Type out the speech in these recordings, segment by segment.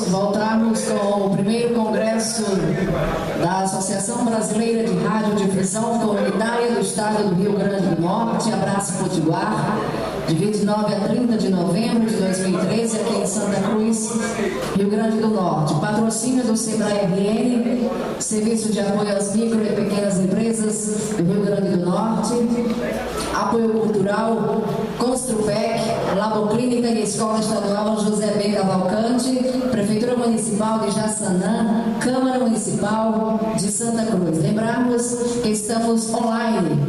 Voltamos com o primeiro congresso da Associação Brasileira de Radiodifusão Comunitária do Estado do Rio Grande do Norte, Abraço Potiguar, de 29 a 30 de novembro de 2013, aqui em Santa Cruz, Rio Grande do Norte. Patrocínio do Sebrae RN, Serviço de Apoio às Micro e Pequenas Empresas do Rio Grande do Norte, apoio cultural, Construpec, Laboclínica e Escola Estadual José B. Cavalcante, Prefeitura Municipal de Jaçanã, Câmara Municipal de Santa Cruz. Lembramos que estamos online,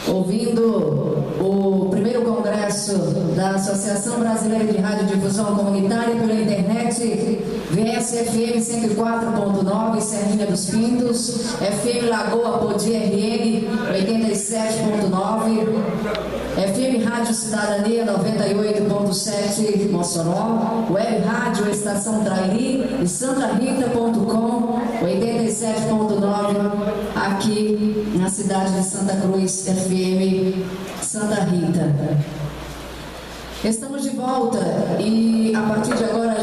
ouvindo o primeiro congresso da Associação Brasileira de Radiodifusão Comunitária pela internet, VSFM 104.9, Serrinha dos Pintos, FM Lagoa Podi RN 87.9, FM Rádio Cidadania 98.7 Mossoró, Web Rádio Estação Trairi e santarita.com 87.9 aqui na cidade de Santa Cruz, FM Santa Rita. Estamos de volta e a partir de agora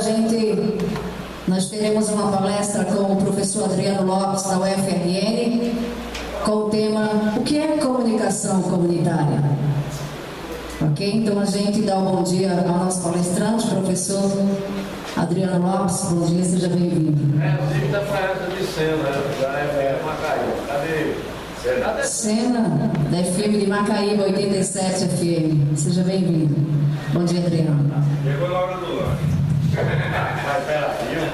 nós teremos uma palestra com o professor Adriano Lopes da UFRN com o tema O que é comunicação comunitária? Ok? Então a gente dá um bom dia ao nosso palestrante, professor Adriano Lopes. Bom dia, seja bem-vindo. O time da palestra de Sena, da Macaíba. Cadê? Sena, da FM de Macaíba 87 FM. Seja bem-vindo. Bom dia, Adriano. Chegou na hora do lanche.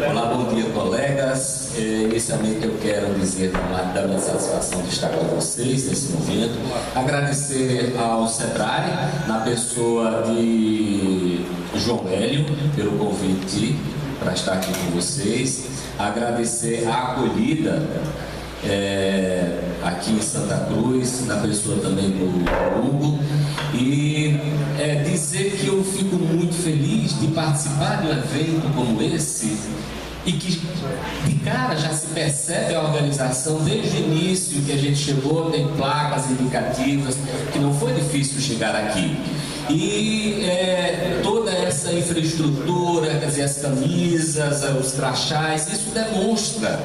Olá, bom dia, colegas. Inicialmente eu quero dizer da minha satisfação de estar com vocês nesse momento, agradecer ao Sebrae, na pessoa de João Hélio, pelo convite para estar aqui com vocês, agradecer a acolhida aqui em Santa Cruz, na pessoa também do Hugo, e dizer que eu fico muito feliz de participar de um evento como esse e que de cara já se percebe a organização desde o início que a gente chegou, tem placas indicativas, que não foi difícil chegar aqui. E toda essa infraestrutura, quer dizer, as camisas, os crachás, isso demonstra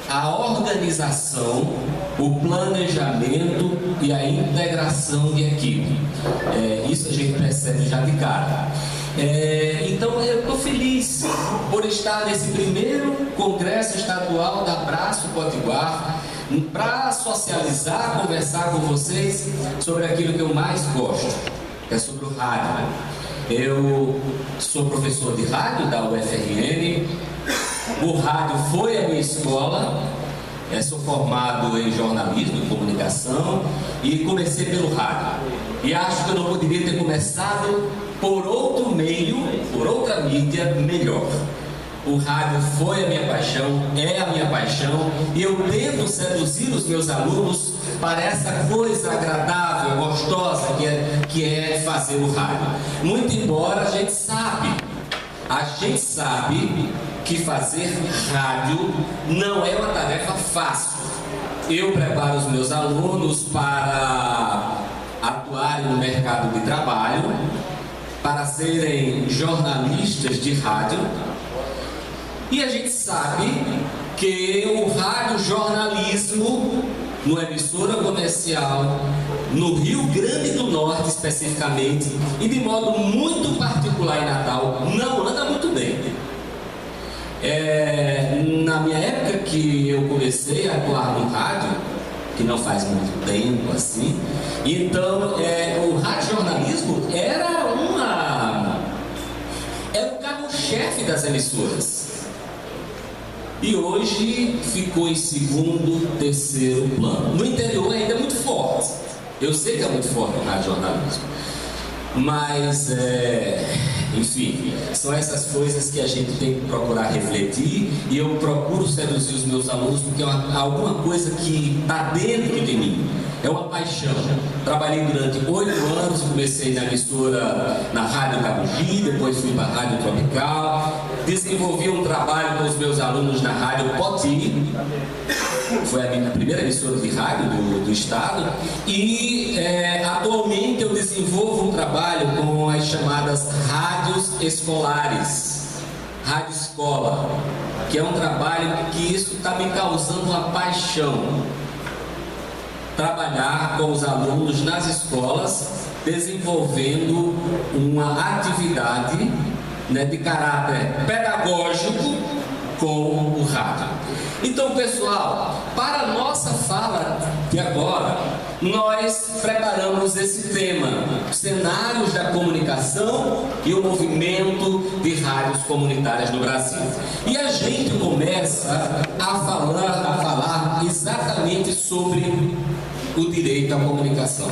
a organização, o planejamento e a integração de equipe. Isso a gente percebe já de cara. Então eu estou feliz por estar nesse primeiro congresso estadual da Abraço Potiguar para socializar, conversar com vocês sobre aquilo que eu mais gosto, que é sobre o rádio. Eu sou professor de rádio da UFRN. O rádio foi a minha escola, sou formado em jornalismo e comunicação e comecei pelo rádio. E acho que eu não poderia ter começado por outro meio, por outra mídia melhor. O rádio foi a minha paixão, é a minha paixão, e eu tento seduzir os meus alunos para essa coisa agradável, gostosa que é fazer o rádio. Muito embora a gente sabe que fazer rádio não é uma tarefa fácil. Eu preparo os meus alunos para atuarem no mercado de trabalho, para serem jornalistas de rádio, e a gente sabe que o radiojornalismo, numa emissora comercial, no Rio Grande do Norte especificamente, e de modo muito particular em Natal, não anda muito bem. Na minha época que eu comecei a atuar no rádio, que não faz muito tempo assim, então o radiojornalismo era o carro-chefe das emissoras. E hoje ficou em segundo, terceiro plano. No interior ainda é muito forte. Eu sei que é muito forte o radiojornalismo. Mas, enfim, são essas coisas que a gente tem que procurar refletir. E eu procuro seduzir os meus alunos porque é alguma coisa que está dentro de mim. É uma paixão. Trabalhei durante 8 anos, comecei na emissora, na Rádio Cabugi, depois fui para a Rádio Tropical. Desenvolvi um trabalho com os meus alunos na Rádio Poti. foi a minha primeira emissora de rádio do estado, e atualmente eu desenvolvo um trabalho com as chamadas rádios escolares, rádio escola, que é um trabalho que isso está me causando uma paixão. Trabalhar com os alunos nas escolas, desenvolvendo uma atividade, né, de caráter pedagógico com o rádio. Então, pessoal, para a nossa fala de agora, nós preparamos esse tema: cenários da comunicação e o movimento de rádios comunitárias no Brasil. E a gente começa a falar exatamente sobre o direito à comunicação.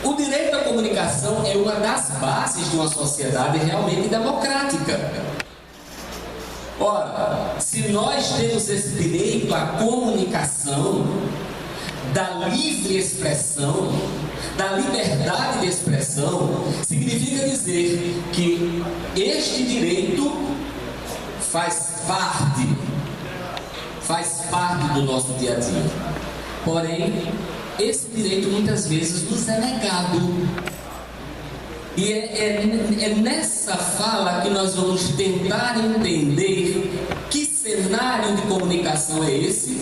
O direito à comunicação é uma das bases de uma sociedade realmente democrática. Ora, se nós temos esse direito à comunicação, da livre expressão, da liberdade de expressão, significa dizer que este direito faz parte do nosso dia a dia. Porém, esse direito muitas vezes nos é negado. E é nessa fala que nós vamos tentar entender que cenário de comunicação é esse,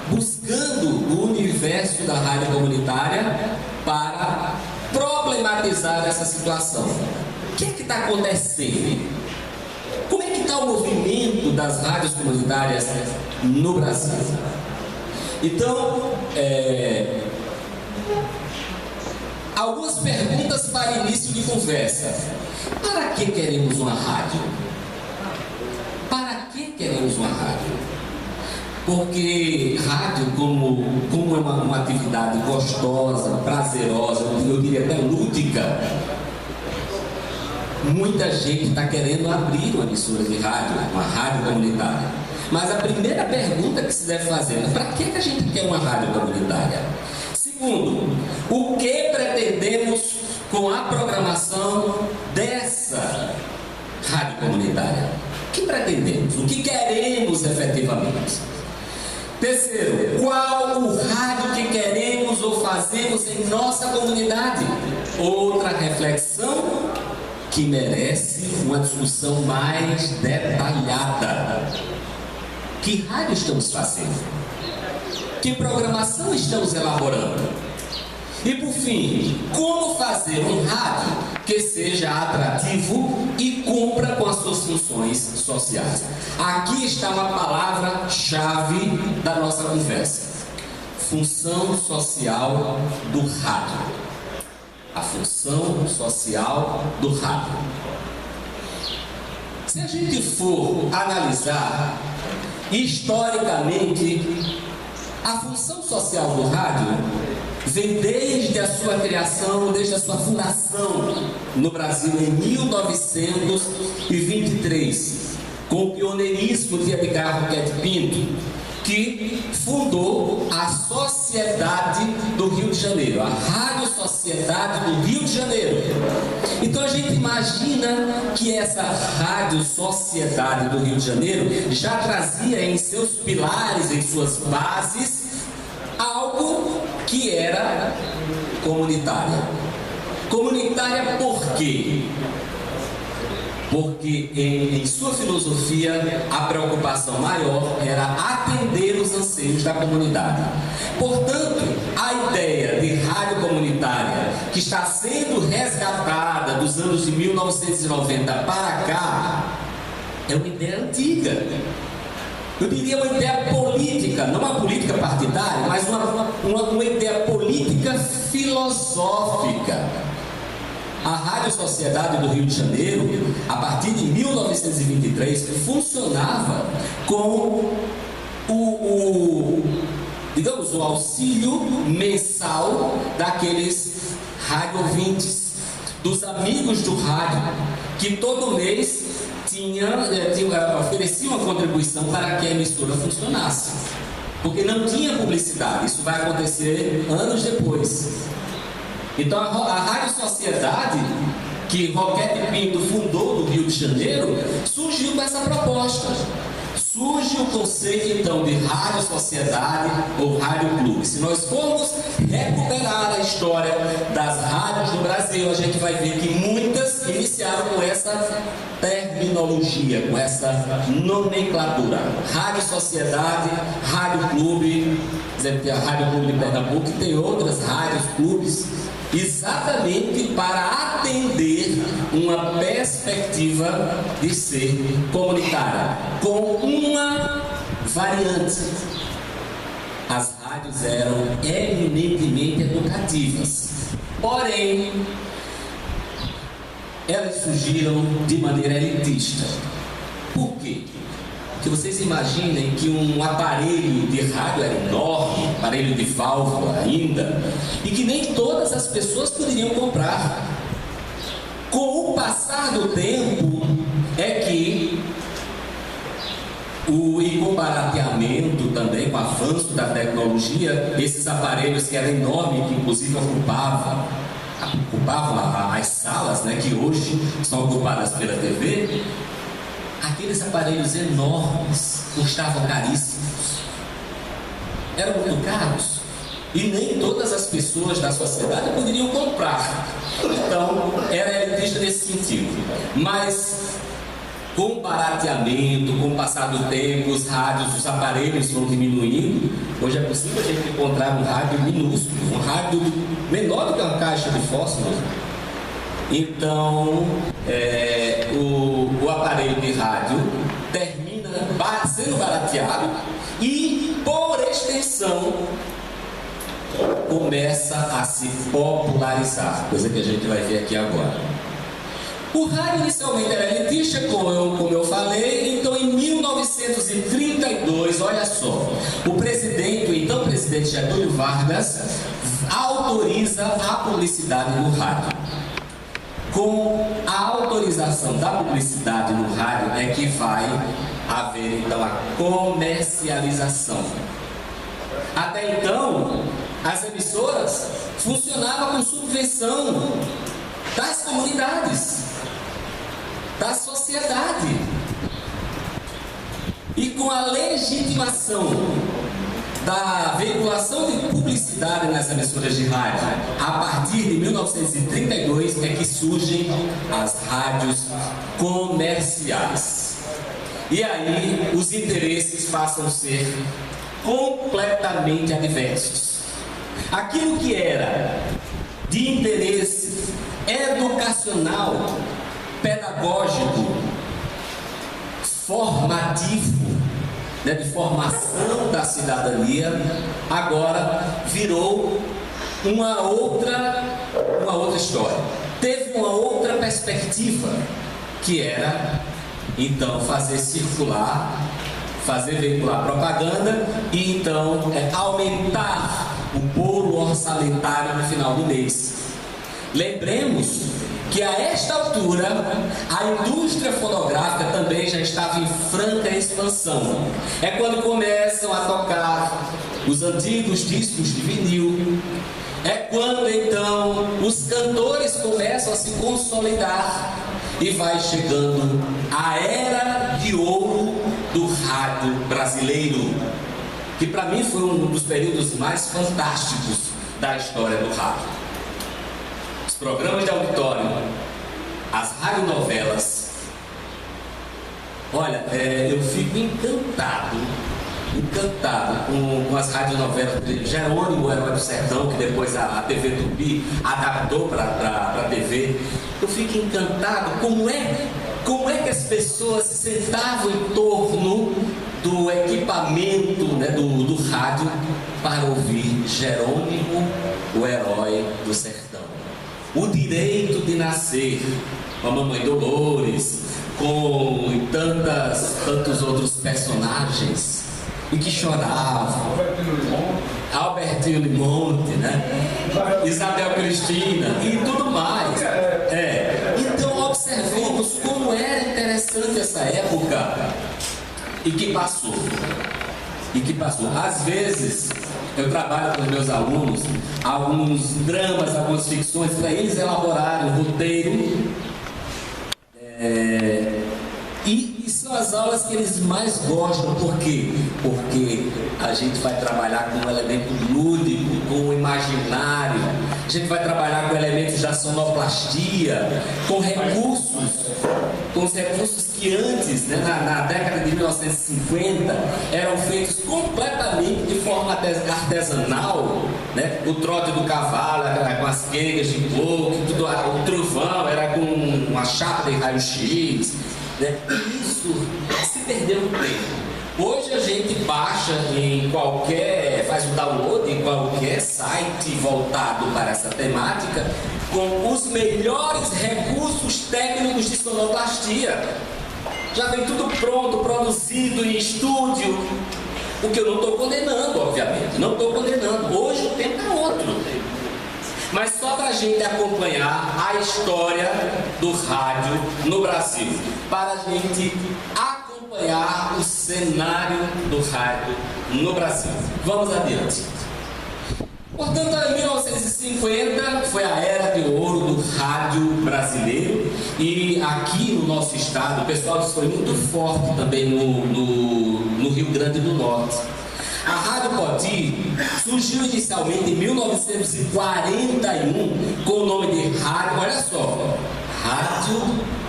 buscando o universo da rádio comunitária para problematizar essa situação. O que é que está acontecendo? Como é que está o movimento das rádios comunitárias no Brasil? Então, algumas perguntas para início de conversa. Para que queremos uma rádio? Para que queremos uma rádio? Porque rádio, como é uma atividade gostosa, prazerosa, eu diria até lúdica, muita gente está querendo abrir uma emissora de rádio, uma rádio comunitária. Mas a primeira pergunta que se deve fazer é: para que a gente quer uma rádio comunitária? Segundo, o que pretendemos com a programação dessa rádio comunitária? O que pretendemos? O que queremos efetivamente? Terceiro, qual o rádio que queremos ou fazemos em nossa comunidade? Outra reflexão que merece uma discussão mais detalhada. Que rádio estamos fazendo? Que programação estamos elaborando? E por fim, como fazer um rádio que seja atrativo e cumpra com as suas funções sociais? Aqui está uma palavra-chave da nossa conversa: função social do rádio. A função social do rádio. Se a gente for analisar historicamente, a função social do rádio vem desde a sua criação, desde a sua fundação no Brasil em 1923, com o pioneirismo de Edgar Roquette Pinto, que fundou a Sociedade do Rio de Janeiro, a Rádio Sociedade do Rio de Janeiro. Então a gente imagina que essa Rádio Sociedade do Rio de Janeiro já trazia em seus pilares, em suas bases, algo que era comunitária. Comunitária por quê? Porque em sua filosofia a preocupação maior era atender os anseios da comunidade. Portanto, a ideia de rádio comunitária, que está sendo resgatada dos anos de 1990 para cá, é uma ideia antiga. Eu diria uma ideia política, não uma política partidária, mas uma ideia política filosófica. A Rádio Sociedade do Rio de Janeiro, a partir de 1923, funcionava com digamos, o auxílio mensal daqueles rádio ouvintes, dos amigos do rádio, que todo mês ofereciam uma contribuição para que a emissora funcionasse. Porque não tinha publicidade, isso vai acontecer anos depois. Então a Rádio Sociedade, que Roquette Pinto fundou no Rio de Janeiro, surgiu com essa proposta. surge o conceito então de rádio sociedade ou rádio clube. Se nós formos recuperar a história das rádios no Brasil, a gente vai ver que muitas iniciaram com essa terminologia, com essa nomenclatura. Rádio sociedade, rádio clube, dizendo que a Rádio Clube de Pernambuco, e tem outras rádios clubes, exatamente para atender uma perspectiva de ser comunitária, com uma variante. As rádios eram eminentemente educativas, porém elas surgiram de maneira elitista. Por quê? Que vocês imaginem que um aparelho de rádio era enorme, aparelho de válvula ainda, e que nem todas as pessoas poderiam comprar. Com o passar do tempo, é que e com o barateamento também, com o avanço da tecnologia, esses aparelhos que eram enormes, que inclusive ocupavam as salas, né, que hoje são ocupadas pela TV, aqueles aparelhos enormes custavam caríssimos, eram muito caros, e nem todas as pessoas da sociedade poderiam comprar. Então era elitista nesse sentido. Mas com o barateamento, com o passar do tempo, os rádios, os aparelhos vão diminuindo. Hoje é possível a gente encontrar um rádio minúsculo, um rádio menor do que uma caixa de fósforo. Então, o aparelho de rádio termina sendo barateado e, por extensão, começa a se popularizar, coisa que a gente vai ver aqui agora. O rádio inicialmente era elitista, como eu falei. Então em 1932, olha só, o então presidente Getúlio Vargas autoriza a publicidade no rádio. Com a autorização da publicidade no rádio é que vai haver então a comercialização. Até então, as emissoras funcionavam com subvenção das comunidades, da sociedade, e com a legitimação da veiculação de publicidade nas emissoras de rádio, a partir de 1932 é que surgem as rádios comerciais. E aí os interesses passam a ser completamente adversos. Aquilo que era de interesse educacional, pedagógico, formativo, né, de formação da cidadania, agora virou uma outra história. Teve uma outra perspectiva, que era então fazer circular, fazer veicular propaganda e então aumentar o bolo orçamentário no final do mês. Lembremos que a esta altura a indústria fonográfica também já estava em franca expansão. É quando começam a tocar os antigos discos de vinil. É quando então os cantores começam a se consolidar e vai chegando a era de ouro do rádio brasileiro, que para mim foi um dos períodos mais fantásticos da história do rádio. Os programas de auditório, as radionovelas. Olha, eu fico encantado com as radionovelas de Jerônimo, o Herói do Sertão, que depois a TV Tupi adaptou para a TV. Eu fico encantado como é que as pessoas se sentavam em torno do equipamento, né, do rádio para ouvir Jerônimo, o Herói do Sertão. O Direito de Nascer, com a Mamãe Dolores, com tantos outros personagens, e que choravam. Albertinho Limonte, né? Isabel Cristina e tudo mais. Então observemos como era interessante essa época e que passou. Às vezes eu trabalho com os meus alunos alguns dramas, algumas ficções para eles elaborarem um roteiro. E são as aulas que eles mais gostam. Por quê? Porque a gente vai trabalhar com um elemento lúdico, com o imaginário. A gente vai trabalhar com elementos da sonoplastia, com os recursos que antes, né, na década de 1950, eram feitos completamente de forma artesanal, né? O trote do cavalo era com as quengas de coco, o trovão era com uma chapa de raio-x, né? E isso se perdeu no tempo. Hoje a gente baixa faz o download em qualquer site voltado para essa temática, com os melhores recursos técnicos de sonoplastia. Já vem tudo pronto, produzido em estúdio. O que eu não estou condenando, obviamente. Não estou condenando. Hoje o tempo é outro. Mas só para a gente acompanhar a história do rádio no Brasil. Para a gente acompanhar o cenário do rádio no Brasil. Vamos adiante. Portanto, em 1950 foi a era de ouro do rádio brasileiro, e aqui no nosso estado o pessoal diz que foi muito forte também no Rio Grande do Norte. A Rádio Poti surgiu inicialmente em 1941 com o nome de Rádio, olha só, Rádio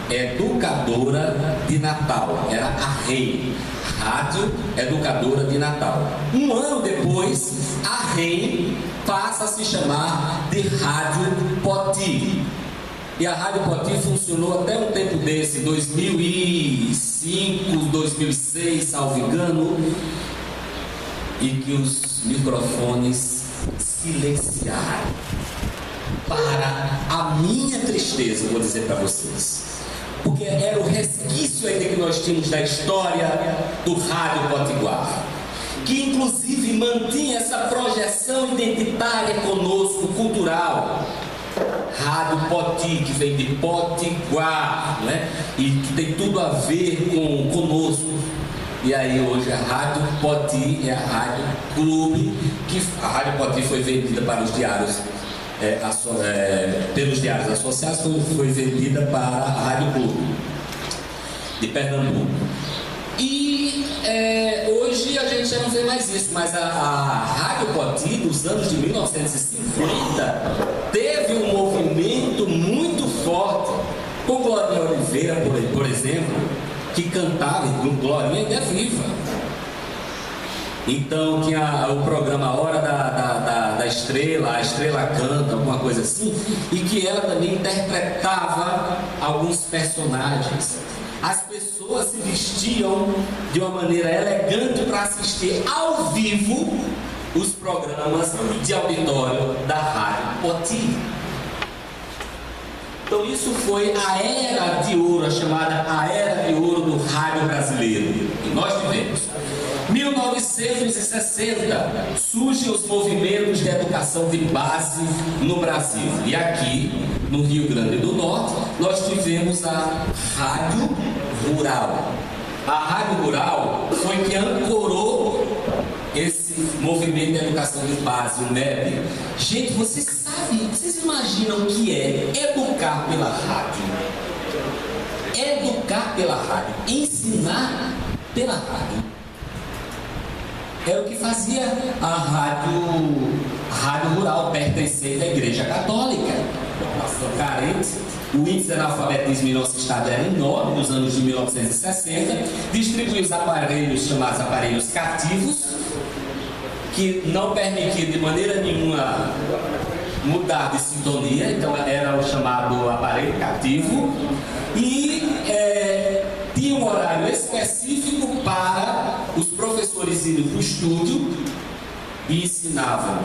Educadora de Natal, era a REM, Rádio Educadora de Natal. Um ano depois, a REM passa a se chamar de Rádio Poti. E a Rádio Poti funcionou até um tempo desse, 2005, 2006, salvo engano, e que os microfones silenciaram. Para a minha tristeza, vou dizer para vocês, porque era o resquício ainda que nós tínhamos da história do Rádio Potiguar, que inclusive mantinha essa projeção identitária conosco, cultural. Rádio Poti, que vem de Potiguar, né? E que tem tudo a ver conosco. E aí hoje a Rádio Poti é a Rádio Clube, que a Rádio Poti foi vendida para os diários, pelos diários associados, foi vendida para a Rádio Clube de Pernambuco. E hoje a gente já não vê mais isso, mas a Rádio Poti, nos anos de 1950, teve um movimento muito forte, com Glorinha Oliveira, por exemplo, que cantava, e Glorinha ainda é viva. Então tinha o programa Hora da Estrela, a Estrela Canta, alguma coisa assim, e que ela também interpretava alguns personagens. As pessoas se vestiam de uma maneira elegante para assistir ao vivo os programas de auditório da Rádio Poti. Então isso foi a era de ouro, a chamada a era de ouro do rádio brasileiro. E nós tivemos 1960, surgem os movimentos de educação de base no Brasil. E aqui, no Rio Grande do Norte, nós tivemos a Rádio Rural. A Rádio Rural foi que ancorou esse movimento de educação de base, o MEB. Gente, vocês imaginam o que é educar pela rádio? Educar pela rádio, ensinar pela rádio. Era o que fazia a Rádio Rural, pertencente à Igreja Católica. População carente, o índice de analfabetismo em nosso estado era enorme nos anos de 1960. Distribuía os aparelhos chamados aparelhos cativos, que não permitiam de maneira nenhuma mudar de sintonia, então era o chamado aparelho cativo, e tinha um horário específico para os professores irem para o estúdio e ensinavam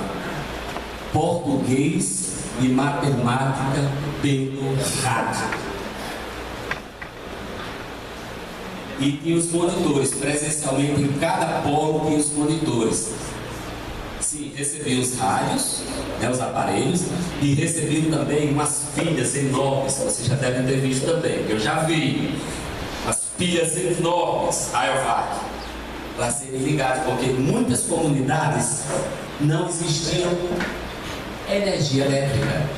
português e matemática pelo rádio. E tinha os monitores, presencialmente em cada polo tinha os monitores. Sim, recebiam os rádios, né, os aparelhos, e recebiam também umas pilhas enormes, que vocês já devem ter visto também, que eu já vi. As pilhas enormes, Rayovac, para serem ligados, porque em muitas comunidades não existia energia elétrica.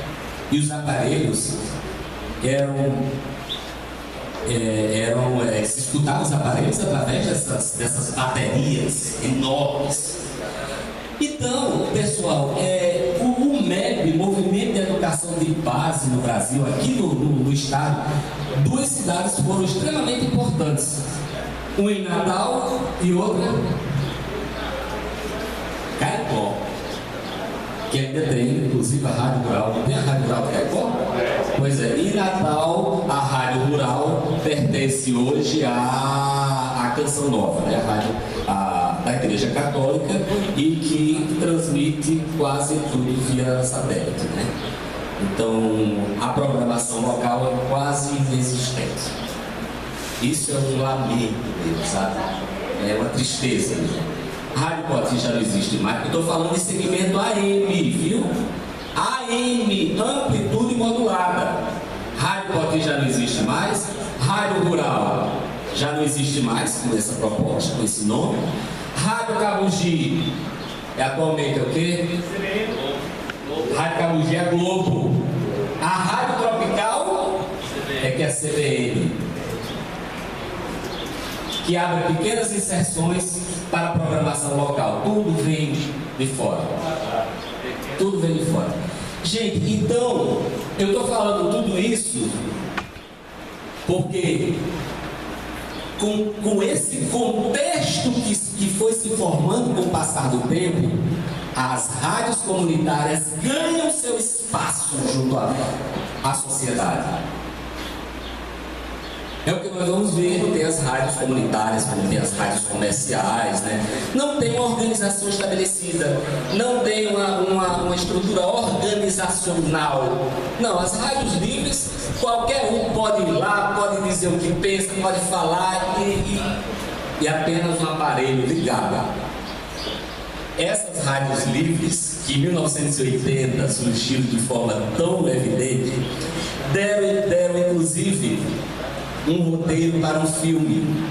E os aparelhos eram se escutavam os aparelhos através dessas baterias enormes. Então, pessoal, o MEB, Movimento de Educação de Base no Brasil, aqui no estado, duas cidades foram extremamente importantes. Uma em Natal e outra Caicó, que ainda tem, inclusive, a Rádio Rural. Não tem a Rádio Rural de Caicó? Pois é, em Natal, a Rádio Rural pertence hoje à Canção Nova, né? A rádio da Igreja Católica, e que transmite quase tudo via satélite, né? Então, a programação local é quase inexistente. Isso é um lamento mesmo, sabe? É uma tristeza. A Rádio Poti já não existe mais. Eu estou falando de segmento AM, viu? AM, amplitude modulada. Rádio Poti já não existe mais. Rádio Rural já não existe mais com essa proposta, com esse nome. Rádio Cabugi atualmente é o quê? Rádio Cabugi é a Globo. A Rádio Tropical é que é a CBN, que abre pequenas inserções para a programação local. Tudo vem de fora. Tudo vem de fora. Gente, então, eu estou falando tudo isso porque com esse contexto que foi se formando com o passar do tempo, as rádios comunitárias ganham seu espaço junto à sociedade. É o que nós vamos ver, tem as rádios comunitárias, como tem as rádios comerciais, né? Não tem uma organização estabelecida, não tem uma estrutura organizacional. Não, as rádios livres, qualquer um pode ir lá, pode dizer o que pensa, pode falar e apenas um aparelho ligado. Essas rádios livres, que em 1980 surgiram de forma tão evidente, deram inclusive um roteiro para um filme,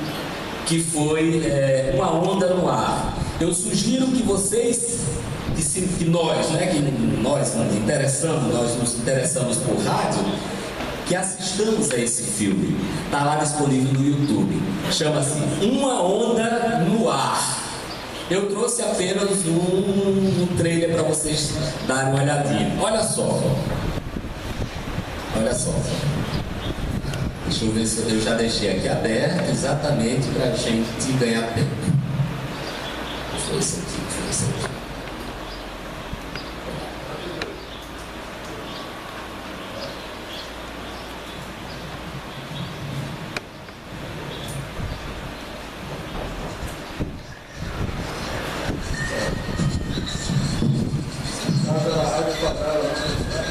que foi Uma Onda no Ar. Eu sugiro que vocês, que nós nos interessamos por rádio, que assistamos a esse filme. Está lá disponível no YouTube. Chama-se Uma Onda no Ar. Eu trouxe apenas um trailer para vocês darem uma olhadinha. Olha só. Olha só. Deixa eu ver se eu já deixei aqui aberto, exatamente para a gente ganhar tempo. Foi isso aqui, foi isso aqui.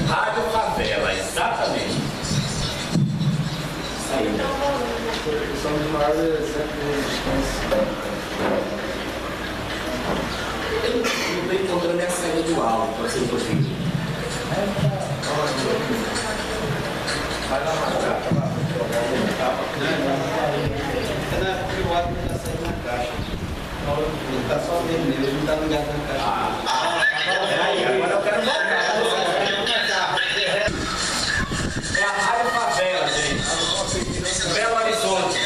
Rádio Favela, exatamente. São os maiores exemplos Eu não estou encontrando a saída do áudio para vocês ouvirem. Vai lá marcar, tá lá. É na época que o áudio está saindo na caixa. Ele está só vermelho, ele não está ligado na caixa. Peraí, agora eu quero voltar. É a Rádio Favela, gente. Belo Horizonte.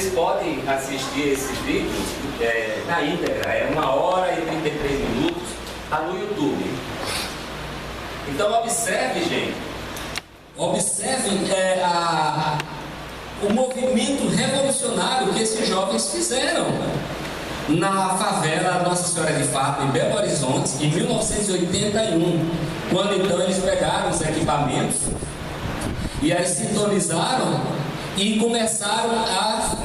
vocês podem assistir esses vídeos na íntegra, é 1h33, tá no YouTube. Então observe, gente, observem o movimento revolucionário que esses jovens fizeram na favela Nossa Senhora de Fátima, em Belo Horizonte, em 1981, quando então eles pegaram os equipamentos e aí sintonizaram e começaram a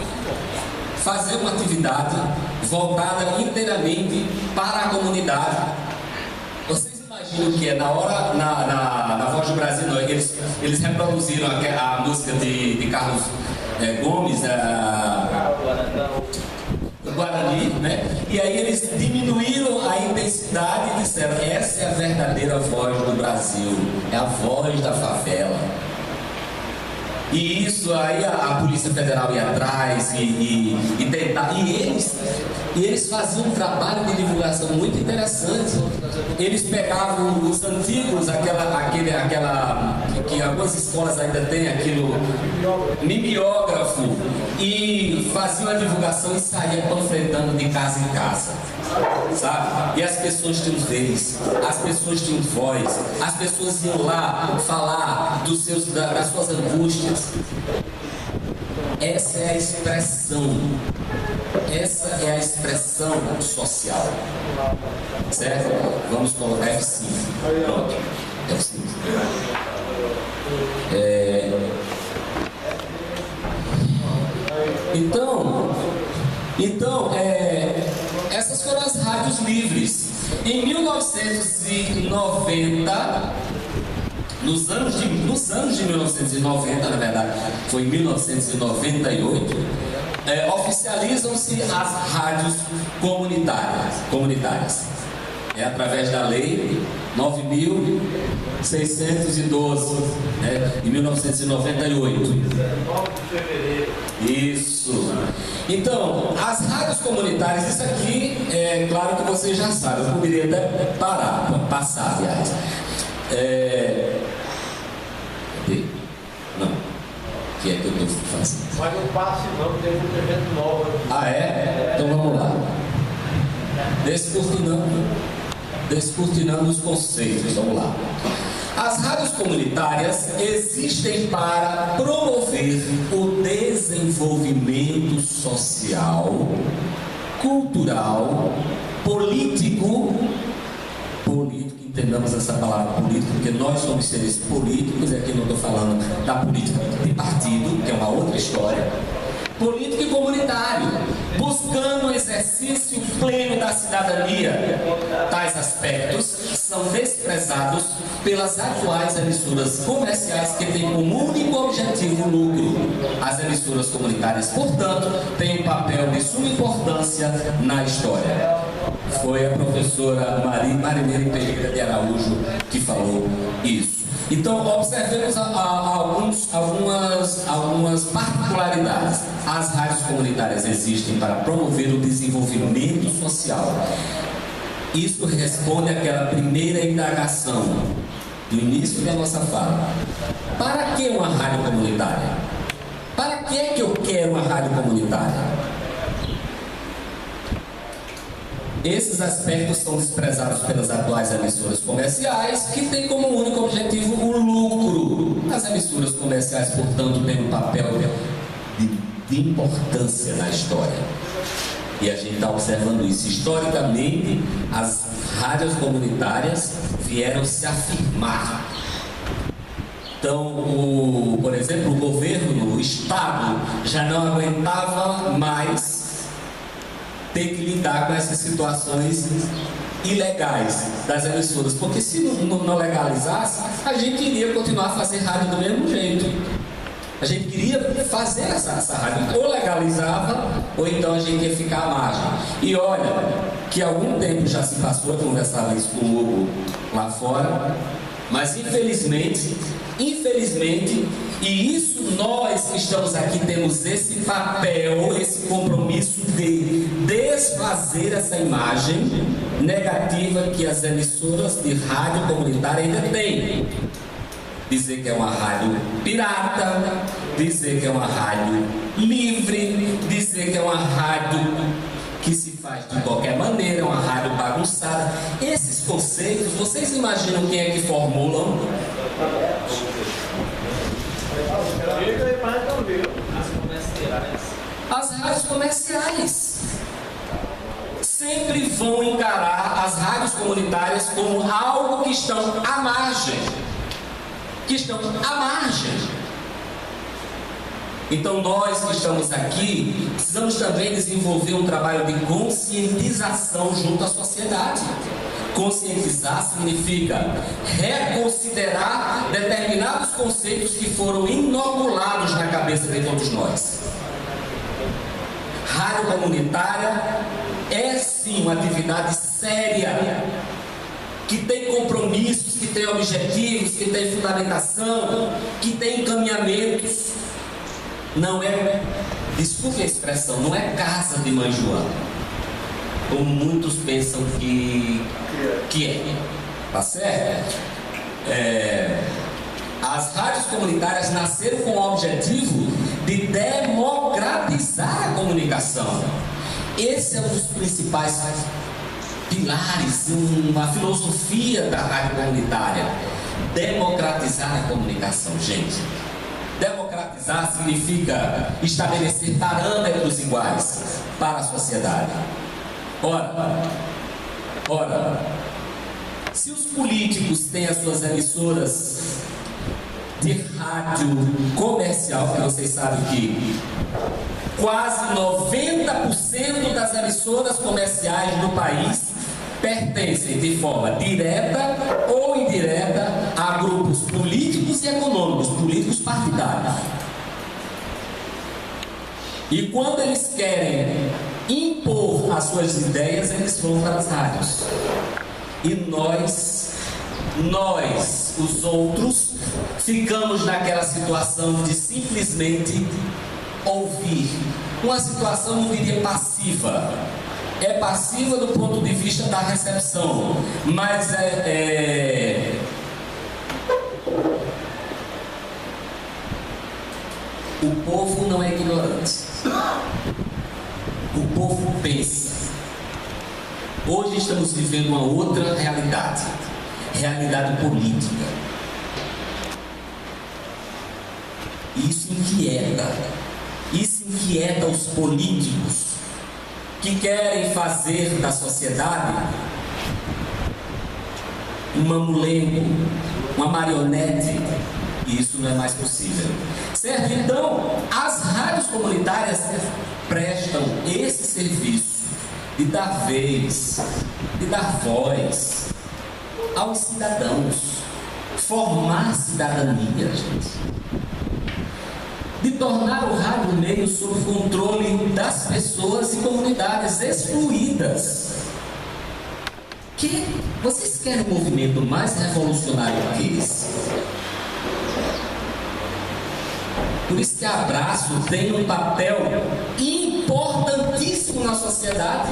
fazer uma atividade voltada inteiramente para a comunidade. Vocês imaginam que é na Voz do Brasil, eles reproduziram a música de Carlos Gomes, do Guarani, né? E aí eles diminuíram a intensidade e disseram: essa é a verdadeira voz do Brasil, é a voz da favela. E isso aí a Polícia Federal ia atrás e tentar. E eles faziam um trabalho de divulgação muito interessante. Eles pegavam os antigos, que algumas escolas ainda têm aquilo, mimeógrafo, e faziam a divulgação e saía panfletando de casa em casa, sabe? E as pessoas tinham vez, as pessoas tinham voz, as pessoas iam lá falar das suas angústias. Essa é a expressão social, certo? Vamos colocar F5, pronto, F5. Então, essas foram as rádios livres. Em 1990, nos anos de 1990, na verdade, foi em 1998, oficializam-se as rádios comunitárias. É através da lei 9.612, em 1998. 9 de fevereiro. Isso. Então, as rádios comunitárias, isso aqui, claro que vocês já sabem, eu poderia até passar, aliás. Não. O que é que eu estou fazendo? Mas não passe não, tem um evento novo aqui. Ah, é? Então vamos lá. Descortinando os conceitos, vamos lá. As rádios comunitárias existem para promover o desenvolvimento social, cultural, político, entendamos essa palavra político, porque nós somos seres políticos, e aqui não estou falando da política de partido, que é uma outra história, político e comunitário, buscando o exercício pleno da cidadania. Tais aspectos são desprezados pelas atuais emissoras comerciais que têm como único objetivo o lucro. As emissoras comunitárias, portanto, têm um papel de suma importância na história. Foi a professora Marineira Pereira de Araújo que falou isso. Então, observemos algumas particularidades. As rádios comunitárias existem para promover o desenvolvimento social. Isso responde àquela primeira indagação do início da nossa fala. Para que uma rádio comunitária? Para que é que eu quero uma rádio comunitária? Esses aspectos são desprezados pelas atuais emissoras comerciais, que têm como único objetivo o lucro. As emissoras comerciais, portanto, têm um papel de importância na história. E a gente está observando isso. Historicamente, as rádios comunitárias vieram se afirmar. Então, por exemplo, o governo, o Estado, já não aguentava mais ter que lidar com essas situações ilegais das emissoras, porque se não legalizasse, a gente iria continuar a fazer rádio do mesmo jeito. A gente queria fazer essa rádio, ou legalizava, ou então a gente ia ficar à margem. E olha, que algum tempo já se passou, eu conversava isso com o Hugo lá fora, mas infelizmente, e isso nós que estamos aqui temos esse papel, esse compromisso de desfazer essa imagem negativa que as emissoras de rádio comunitária ainda têm. Dizer que é uma rádio pirata, dizer que é uma rádio livre, dizer que é uma rádio que se faz de qualquer maneira, uma rádio bagunçada. Esses conceitos, vocês imaginam quem é que formulam? As rádios comerciais sempre vão encarar as rádios comunitárias como algo que estão à margem. Então nós que estamos aqui precisamos também desenvolver um trabalho de conscientização junto à sociedade. Conscientizar significa reconsiderar determinados conceitos que foram inoculados na cabeça de todos nós. Rádio comunitária é sim uma atividade séria, que tem compromissos, que tem objetivos, que tem fundamentação, que tem encaminhamentos. Não é, desculpe a expressão, não é casa de mãe Joana, como muitos pensam que é. Tá certo? As rádios comunitárias nasceram com o objetivo de democratizar a comunicação. Esse é um dos principais pilares, uma filosofia da rádio comunitária. Democratizar a comunicação, gente. Democratizar significa estabelecer parâmetros iguais para a sociedade. Ora, se os políticos têm as suas emissoras de rádio comercial, que vocês sabem que quase 90% das emissoras comerciais do país pertencem de forma direta ou indireta a grupos políticos e econômicos, políticos partidários. E quando eles querem impor as suas ideias, eles vão para as rádios. E nós, os outros, ficamos naquela situação de simplesmente ouvir. Uma situação, eu diria, passiva. É passiva do ponto de vista da recepção, mas o povo não é ignorante. O povo pensa. Hoje estamos vivendo uma outra realidade política. Isso inquieta os políticos que querem fazer da sociedade um mamulengo, uma marionete, e isso não é mais possível. Certo? Então, as rádios comunitárias prestam esse serviço de dar vez, de dar voz aos cidadãos, formar cidadania, gente. De tornar o rádio meio sob controle das pessoas e comunidades excluídas. Vocês querem um movimento mais revolucionário que esse? Por isso que Abraço tem um papel importantíssimo na sociedade,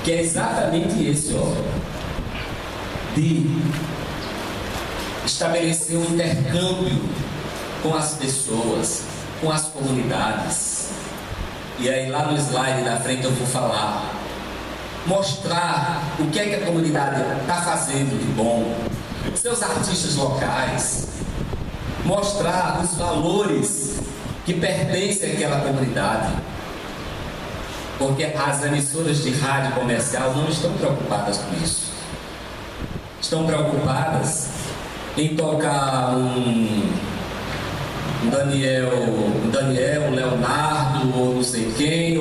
que é exatamente esse, de estabelecer um intercâmbio com as pessoas, com as comunidades. E aí lá no slide da frente eu vou falar, mostrar o que é que a comunidade está fazendo de bom, seus artistas locais, mostrar os valores que pertencem àquela comunidade. Porque as emissoras de rádio comercial não estão preocupadas com isso. Estão preocupadas em tocar um Daniel, Leonardo, ou não sei quem,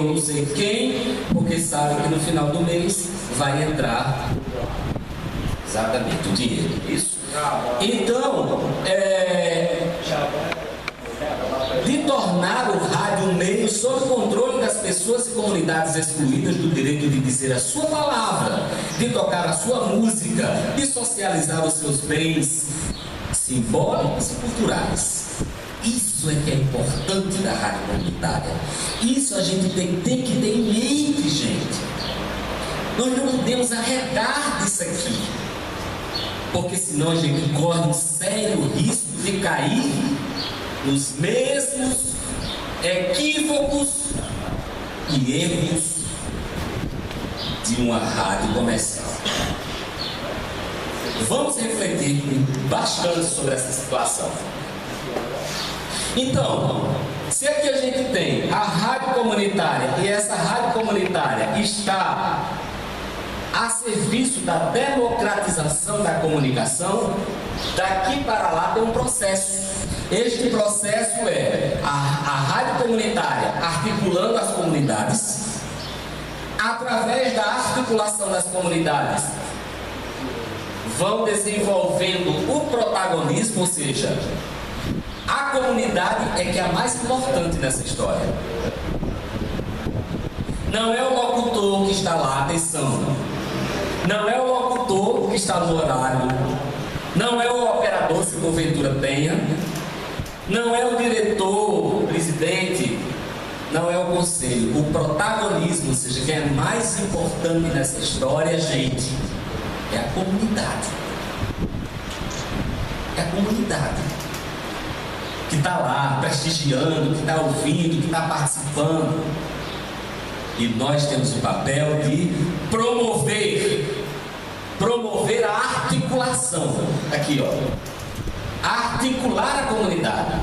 porque sabe que no final do mês vai entrar exatamente o dinheiro, isso? Então, de tornar o rádio um meio sob controle das pessoas e comunidades excluídas do direito de dizer a sua palavra, de tocar a sua música, de socializar os seus bens simbólicos e culturais. Isso é que é importante da rádio comunitária. Isso a gente tem que ter em mente, gente. Nós não podemos arredar disso aqui, porque senão a gente corre um sério risco de cair nos mesmos equívocos e erros de uma rádio comercial. Vamos refletir bastante sobre essa situação. Então, se aqui a gente tem a rádio comunitária e essa rádio comunitária está a serviço da democratização da comunicação, daqui para lá tem um processo. Este processo é a rádio comunitária articulando as comunidades, através da articulação das comunidades, vão desenvolvendo o protagonismo, ou seja, a comunidade é que é a mais importante nessa história. Não é o locutor que está lá, atenção. Não é o locutor que está no horário. Não é o operador, se porventura tenha. Não é o diretor, o presidente. Não é o conselho. O protagonismo, ou seja, quem é mais importante nessa história, gente, é a comunidade. É a comunidade que está lá prestigiando, que está ouvindo, que está participando. E nós temos o papel de promover a articulação. Aqui, ó. Articular a comunidade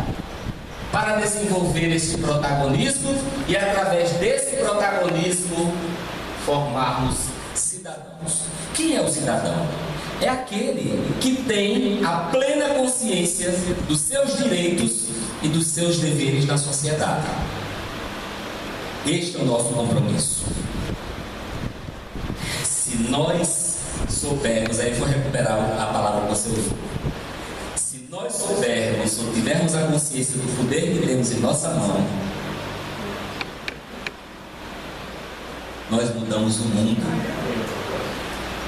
para desenvolver esse protagonismo e, através desse protagonismo, formarmos cidadãos. Quem é o cidadão? É aquele que tem a plena consciência dos seus direitos e dos seus deveres na sociedade. Este é o nosso compromisso. Se nós soubermos, aí vou recuperar a palavra que você usou. Se nós soubermos ou tivermos a consciência do poder que temos em nossa mão, nós mudamos o mundo.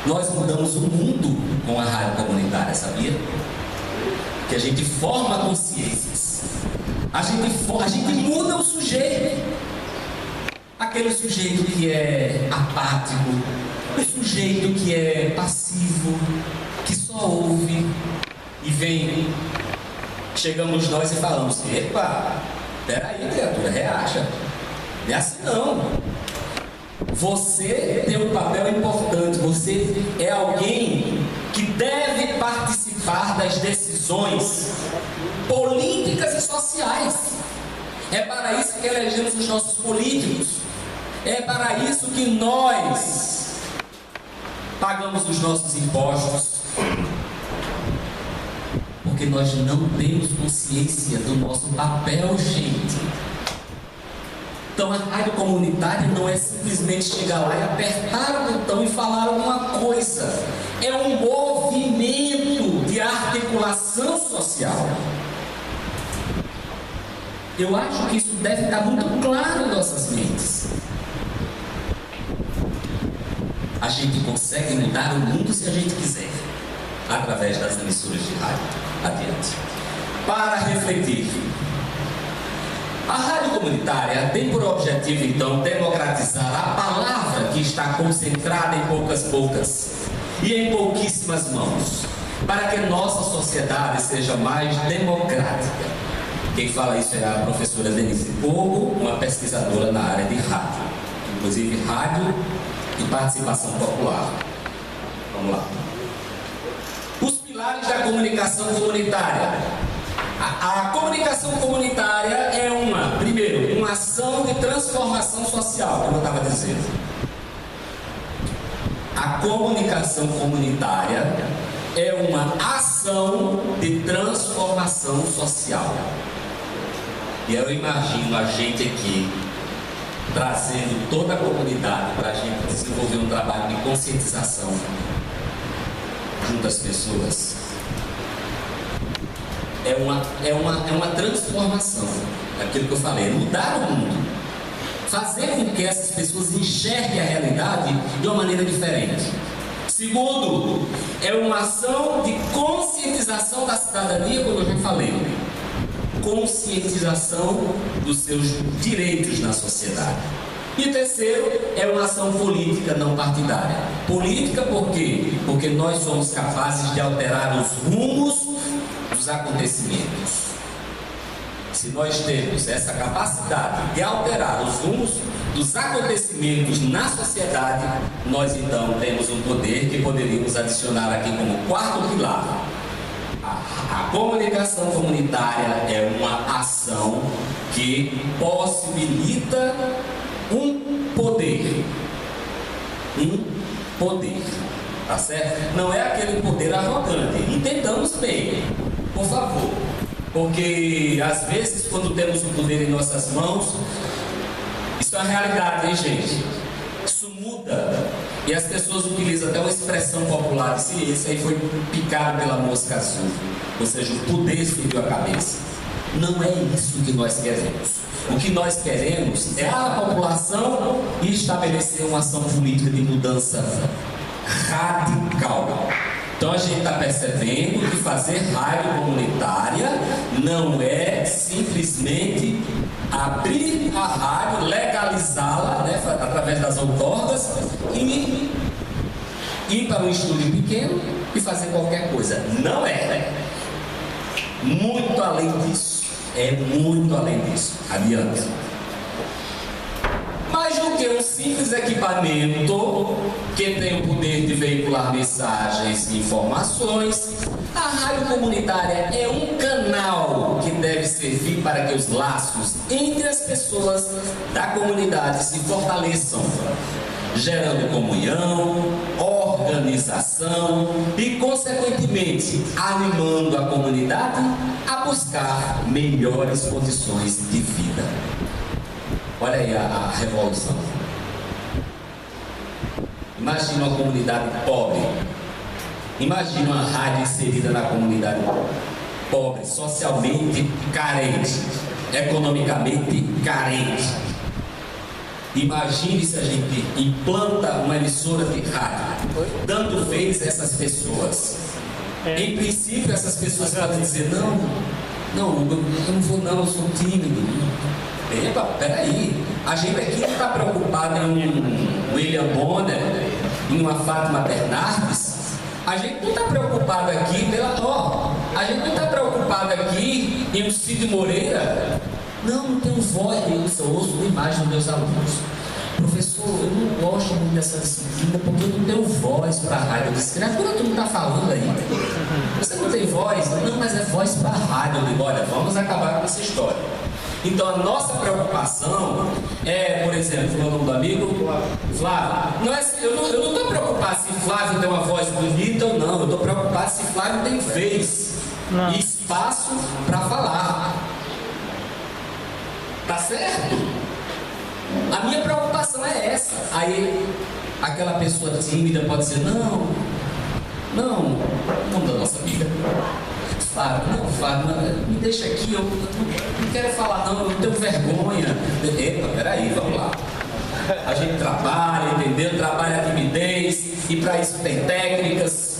Nós mudamos o mundo com a rádio comunitária, sabia? Que a gente forma consciências. A gente muda o sujeito. Aquele sujeito que é apático, o sujeito que é passivo, que só ouve e vem. Chegamos nós e falamos: epa, peraí, criatura, reaja. Não é assim não. Você tem um papel importante, você é alguém que deve participar das decisões políticas e sociais. É para isso que elegemos os nossos políticos. É para isso que nós pagamos os nossos impostos. Porque nós não temos consciência do nosso papel, gente. Então a rádio comunitária não é simplesmente chegar lá e apertar o botão e falar alguma coisa. É um movimento de articulação social. Eu acho que isso deve estar muito claro em nossas mentes. A gente consegue mudar o mundo se a gente quiser, através das emissoras de rádio. Adiante. Para refletir, a rádio comunitária tem por objetivo, então, democratizar a palavra que está concentrada em poucas bocas e em pouquíssimas mãos, para que nossa sociedade seja mais democrática. Quem fala isso é a professora Denise Pogo, uma pesquisadora na área de rádio, inclusive rádio e participação popular. Vamos lá. Os pilares da comunicação comunitária. A comunicação comunitária é primeiro, uma ação de transformação social, como eu estava dizendo. A comunicação comunitária é uma ação de transformação social. E eu imagino a gente aqui trazendo toda a comunidade para a gente desenvolver um trabalho de conscientização junto às pessoas. É uma transformação, aquilo que eu falei, mudar o mundo, fazer com que essas pessoas enxerguem a realidade de uma maneira diferente. Segundo, é uma ação de conscientização da cidadania, como eu já falei, conscientização dos seus direitos na sociedade. E terceiro, é uma ação política não partidária. Política por quê? Porque nós somos capazes de alterar os rumos dos acontecimentos. se nós temos essa capacidade de alterar os rumos dos acontecimentos na sociedade, nós então temos um poder que poderíamos adicionar aqui como quarto pilar. A comunicação comunitária é uma ação que possibilita um poder, tá certo? Não é aquele poder arrogante, entendamos bem, por favor, porque às vezes quando temos o poder em nossas mãos, isso é a realidade, hein, gente? Isso muda. E as pessoas utilizam até uma expressão popular, esse aí foi picado pela mosca azul, ou seja, o poder subiu a cabeça. Não é isso que nós queremos. O que nós queremos é a população estabelecer uma ação política de mudança radical. Então a gente está percebendo que fazer rádio comunitária não é simplesmente abrir a rádio, legalizá-la, né, através das outorgas e ir para um estúdio pequeno e fazer qualquer coisa. Não é, né? Muito além disso. É muito além disso. Adiante. Mais do que um simples equipamento que tem o poder de veicular mensagens e informações, a rádio comunitária é um canal que deve servir para que os laços entre as pessoas da comunidade se fortaleçam, gerando comunhão, organização e, consequentemente, animando a comunidade a buscar melhores condições de vida. Olha aí a revolução. Imagina uma comunidade pobre. Imagina uma rádio inserida na comunidade pobre, socialmente carente, economicamente carente. Imagine se a gente implanta uma emissora de rádio, dando vez a essas pessoas. Em princípio, essas pessoas podem dizer, não, eu não vou não, eu sou tímido. Epa, peraí, a gente aqui não está preocupado em um William Bonner, em uma Fátima Bernardes. A gente não está preocupado aqui a gente não está preocupado aqui em um Cid Moreira. Não tenho voz, eu ouço a imagem dos meus alunos. Professor, eu não gosto muito dessa disciplina porque eu não tenho voz para a rádio. Eu disse, criatura, tu não está falando aí? Você não tem voz? Não, mas é voz para a rádio. Eu digo, olha, vamos acabar com essa história. Então a nossa preocupação é, por exemplo, o nome do amigo, Flávio. Eu não estou preocupado se Flávio tem uma voz bonita ou não. Eu estou preocupado se Flávio tem vez e espaço para falar. Tá certo? A minha preocupação é essa. Aí aquela pessoa tímida pode dizer, não, vamos da nossa amiga. Fábio, me deixa aqui, eu não quero falar não, eu tenho vergonha. Epa, peraí, vamos lá. A gente trabalha, entendeu? Trabalha a timidez, e para isso tem técnicas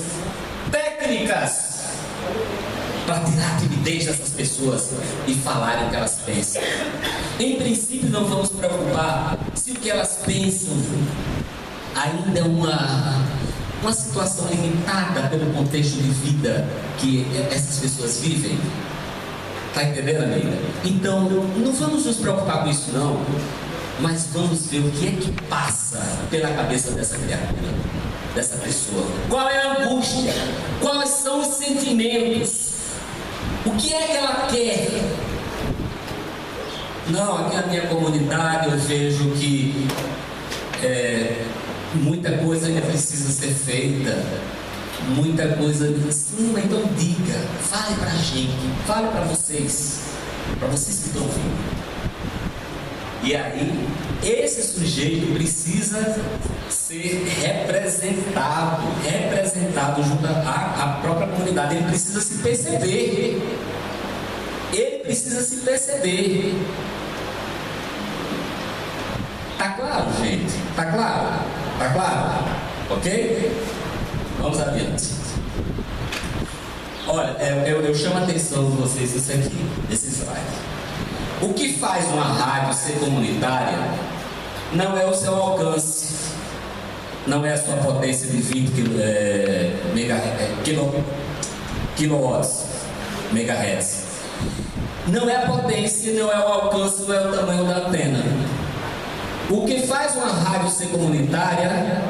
para tirar a timidez dessas pessoas e falarem o que elas pensam. Em princípio, não vamos preocupar se o que elas pensam ainda é uma situação limitada pelo contexto de vida que essas pessoas vivem. Está entendendo, amiga? Então, não vamos nos preocupar com isso, não. Mas vamos ver o que é que passa pela cabeça dessa criatura, dessa pessoa. Qual é a angústia? Quais são os sentimentos? O que é que ela quer? Não, aqui na minha comunidade eu vejo que muita coisa ainda precisa ser feita. Muita coisa. Sim, mas então diga, fale pra gente, fale pra vocês que estão ouvindo. E aí, esse sujeito precisa ser representado junto à própria comunidade. Ele precisa se perceber. Tá claro, gente? Tá claro? Ok? Vamos adiante. Olha, eu chamo a atenção de vocês isso aqui, esse slide. O que faz uma rádio ser comunitária não é o seu alcance, não é a sua potência de 20 kilowatts, megahertz. Não é a potência, não é o alcance, não é o tamanho da antena. O que faz uma rádio ser comunitária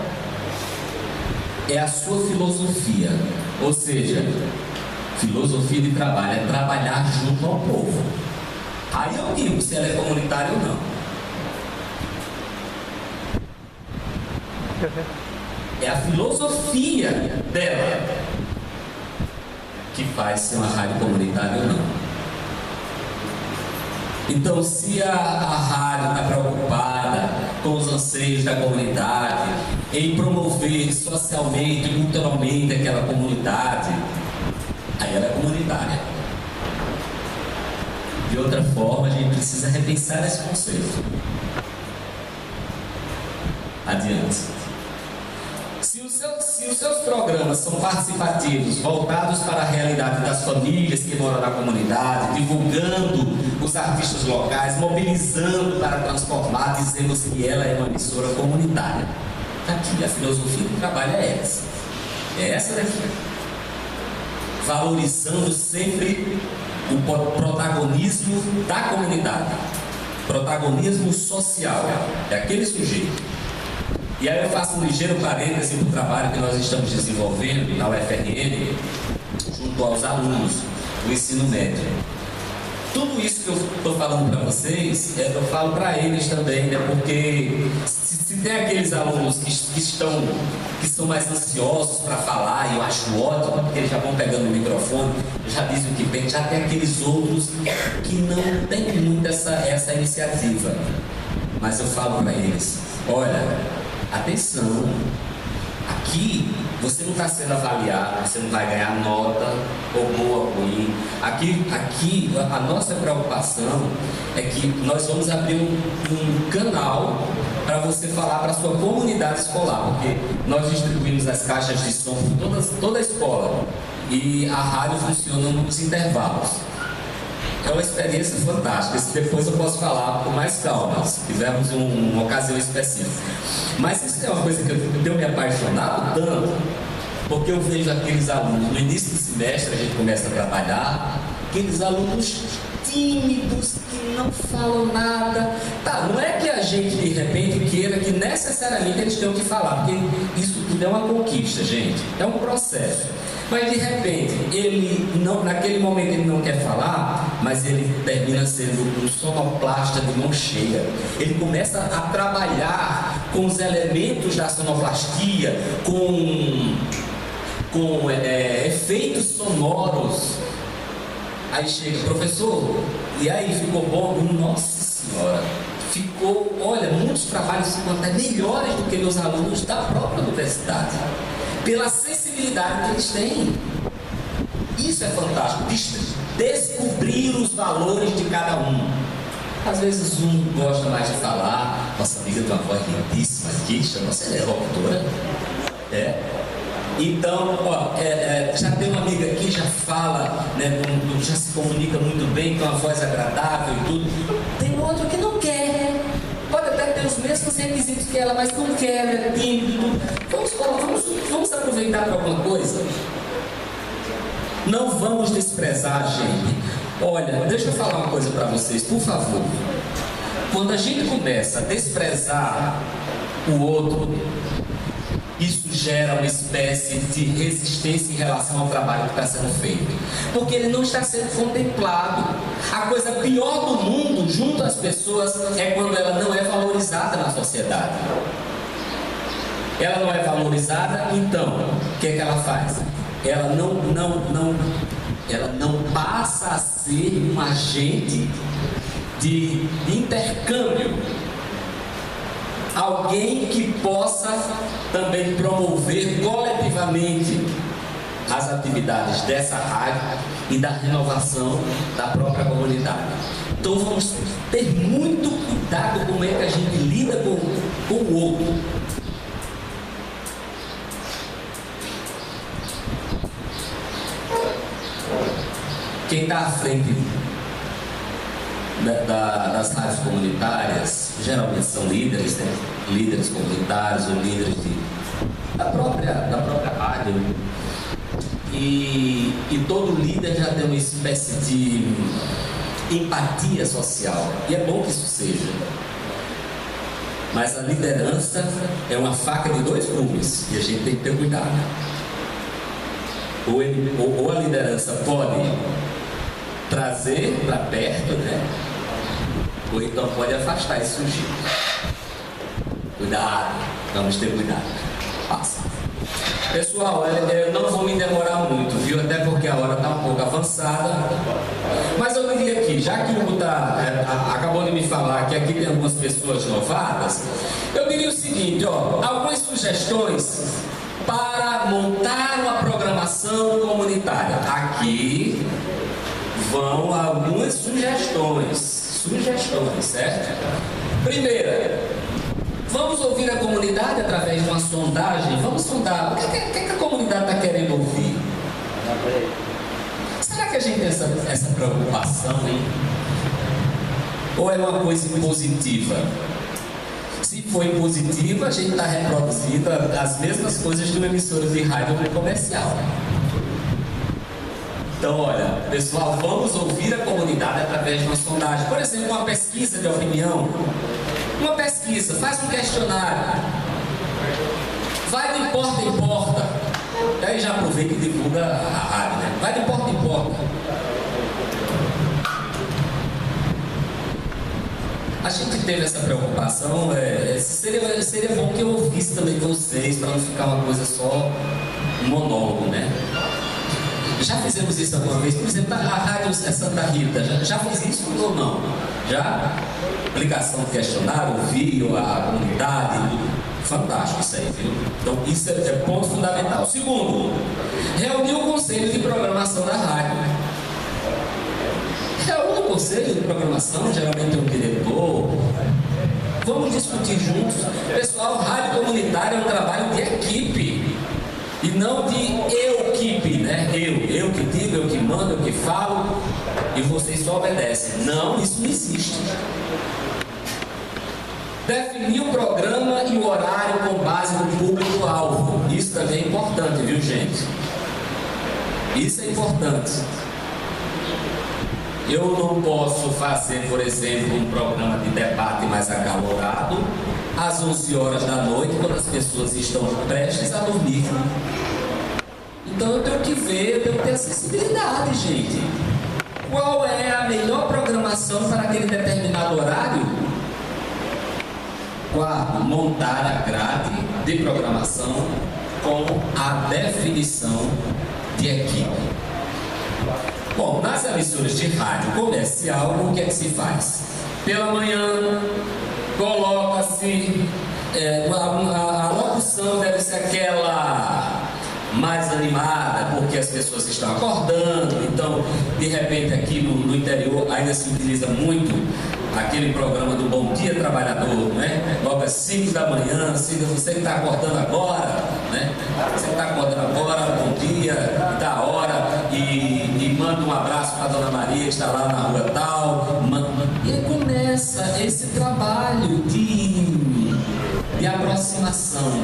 é a sua filosofia. Ou seja, filosofia de trabalho é trabalhar junto ao povo. Aí eu digo se ela é comunitária ou não. É a filosofia dela que faz ser uma rádio comunitária ou não. Então, se a rádio está preocupada com os anseios da comunidade, em promover socialmente, culturalmente aquela comunidade, aí ela é comunitária. De outra forma, a gente precisa repensar esse conceito. Adiante. Se os seus programas são participativos, voltados para a realidade das famílias que moram na comunidade, divulgando os artistas locais, mobilizando para transformar, dizendo que ela é uma emissora comunitária. Aqui, a filosofia do trabalho é essa. É essa daqui. Valorizando sempre o protagonismo da comunidade. Protagonismo social. É aquele sujeito. E aí eu faço um ligeiro parêntese do trabalho que nós estamos desenvolvendo na UFRN junto aos alunos do ensino médio. Tudo isso que eu estou falando para vocês, eu falo para eles também, né? Porque se tem aqueles alunos que são mais ansiosos para falar, e eu acho ótimo, porque eles já vão pegando o microfone, já dizem o que tem, já tem aqueles outros que não tem muito essa iniciativa. Mas eu falo para eles, olha, atenção, aqui você não está sendo avaliado, você não vai ganhar nota, ou boa ou ruim. Aqui a nossa preocupação é que nós vamos abrir um canal para você falar para a sua comunidade escolar, porque nós distribuímos as caixas de som por toda a escola e a rádio funciona nos intervalos. É uma experiência fantástica. Isso depois eu posso falar com mais calma, se tivermos uma ocasião específica. Mas isso é uma coisa que eu tenho me apaixonado tanto, porque eu vejo aqueles alunos, no início do semestre a gente começa a trabalhar, aqueles alunos tímidos, que não falam nada. Tá, não é que a gente de repente queira que necessariamente eles tenham que falar, porque isso tudo é uma conquista, gente, é um processo. Mas de repente, naquele momento ele não quer falar, mas ele termina sendo um sonoplasta de mão cheia. Ele começa a trabalhar com os elementos da sonoplastia, com efeitos sonoros. Aí chega, professor, e aí ficou bom? Nossa Senhora, ficou, olha, muitos trabalhos ficam até melhores do que meus alunos da própria universidade, pela sensibilidade que eles têm. Isso é fantástico, descobrir os valores de cada um. Às vezes um gosta mais de falar, nossa amiga tem uma voz lindíssima aqui, você é locutora? Então, já tem uma amiga aqui, já fala, né, já se comunica muito bem, com uma voz agradável e tudo. Tem outro que não quer, pode até ter os mesmos requisitos que ela, mas não quer, é tímido. Vamos aproveitar para alguma coisa? Não vamos desprezar, gente. Olha, deixa eu falar uma coisa para vocês, por favor. Quando a gente começa a desprezar o outro, isso gera uma espécie de resistência em relação ao trabalho que está sendo feito, porque ele não está sendo contemplado. A coisa pior do mundo junto às pessoas é quando ela não é valorizada na sociedade. Ela não é valorizada, então o que é que ela faz? Ela não passa a ser um agente de intercâmbio, alguém que possa também promover coletivamente as atividades dessa rádio e da renovação da própria comunidade. Então vamos ter muito cuidado como é que a gente lida com o outro. Quem está à frente das rádios comunitárias geralmente são líderes, né? Líderes comunitários ou líderes da própria rádio. e todo líder já tem uma espécie de empatia social, e é bom que isso seja. Mas a liderança é uma faca de dois gumes e a gente tem que ter cuidado. Ou a liderança pode trazer para perto, né? Ou então pode afastar esse sujeito. Cuidado, vamos ter cuidado. Passa. Pessoal, eu não vou me demorar muito, viu? Até porque a hora está um pouco avançada. Mas eu diria aqui, já que o Hugo acabou de me falar que aqui tem algumas pessoas novatas, eu diria o seguinte, ó, algumas sugestões para montar uma programação comunitária. Aqui vão algumas sugestões, certo? Primeira, vamos ouvir a comunidade através de uma sondagem. Vamos sondar. O que a comunidade está querendo ouvir? Será que a gente tem essa preocupação, hein? Ou é uma coisa impositiva? Se for impositiva, a gente está reproduzindo as mesmas coisas de uma emissora de rádio comercial. Então, olha, pessoal, vamos ouvir a comunidade através de uma sondagem. Por exemplo, uma pesquisa de opinião. Uma pesquisa, faz um questionário. Vai de porta em porta. Aí já aproveita e divulga a rádio, né? Vai de porta em porta. A gente teve essa preocupação, seria bom que eu ouvisse também vocês, para não ficar uma coisa só monólogo, né? Já fizemos isso alguma vez? Por exemplo, a rádio Santa Rita, já fez isso ou não? Já? Aplicação de questionário, ouvir a comunidade, fantástico isso aí, viu? Então isso é ponto fundamental. Segundo, reunir o conselho de programação da rádio. Reúne o conselho de programação, geralmente é um diretor. Vamos discutir juntos. Pessoal, rádio comunitária é um trabalho de equipe. E não de eu-equipe, né? Eu que digo, eu que mando, eu que falo, e vocês só obedecem. Não, isso não existe. Definir o programa e o horário com base no público-alvo. Isso também é importante, viu, gente? Isso é importante. Eu não posso fazer, por exemplo, um programa de debate mais acalorado às 11 horas da noite, quando as pessoas estão prestes a dormir. Então eu tenho que ver, eu tenho que ter acessibilidade, gente. Qual é a melhor programação para aquele determinado horário? Quarto, montar a grade de programação com a definição de equipe. Bom, nas emissoras de rádio comercial, o que é que se faz? Pela manhã, coloca-se, a locução deve ser aquela mais animada, porque as pessoas estão acordando. Então, de repente, aqui no interior ainda se utiliza muito aquele programa do Bom Dia Trabalhador, né? Logo às 5 da manhã, você que está acordando agora, né? Você que está acordando agora, bom dia, da hora, e manda um abraço para a Dona Maria, que está lá na rua tal. E aí começa esse trabalho de aproximação.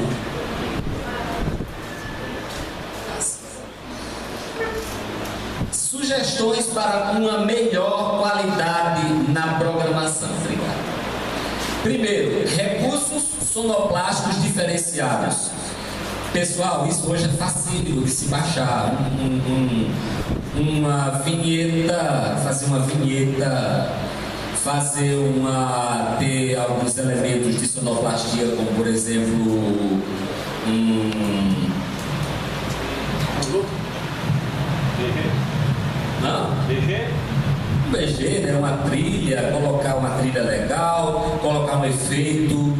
Sugestões para uma melhor qualidade na programação. Obrigado. Primeiro, recursos sonoplásticos diferenciados. Pessoal, isso hoje é facílimo de se baixar. Uma vinheta, ter alguns elementos de sonoplastia, como por exemplo um BG, né? Uma trilha, colocar uma trilha legal, colocar um efeito,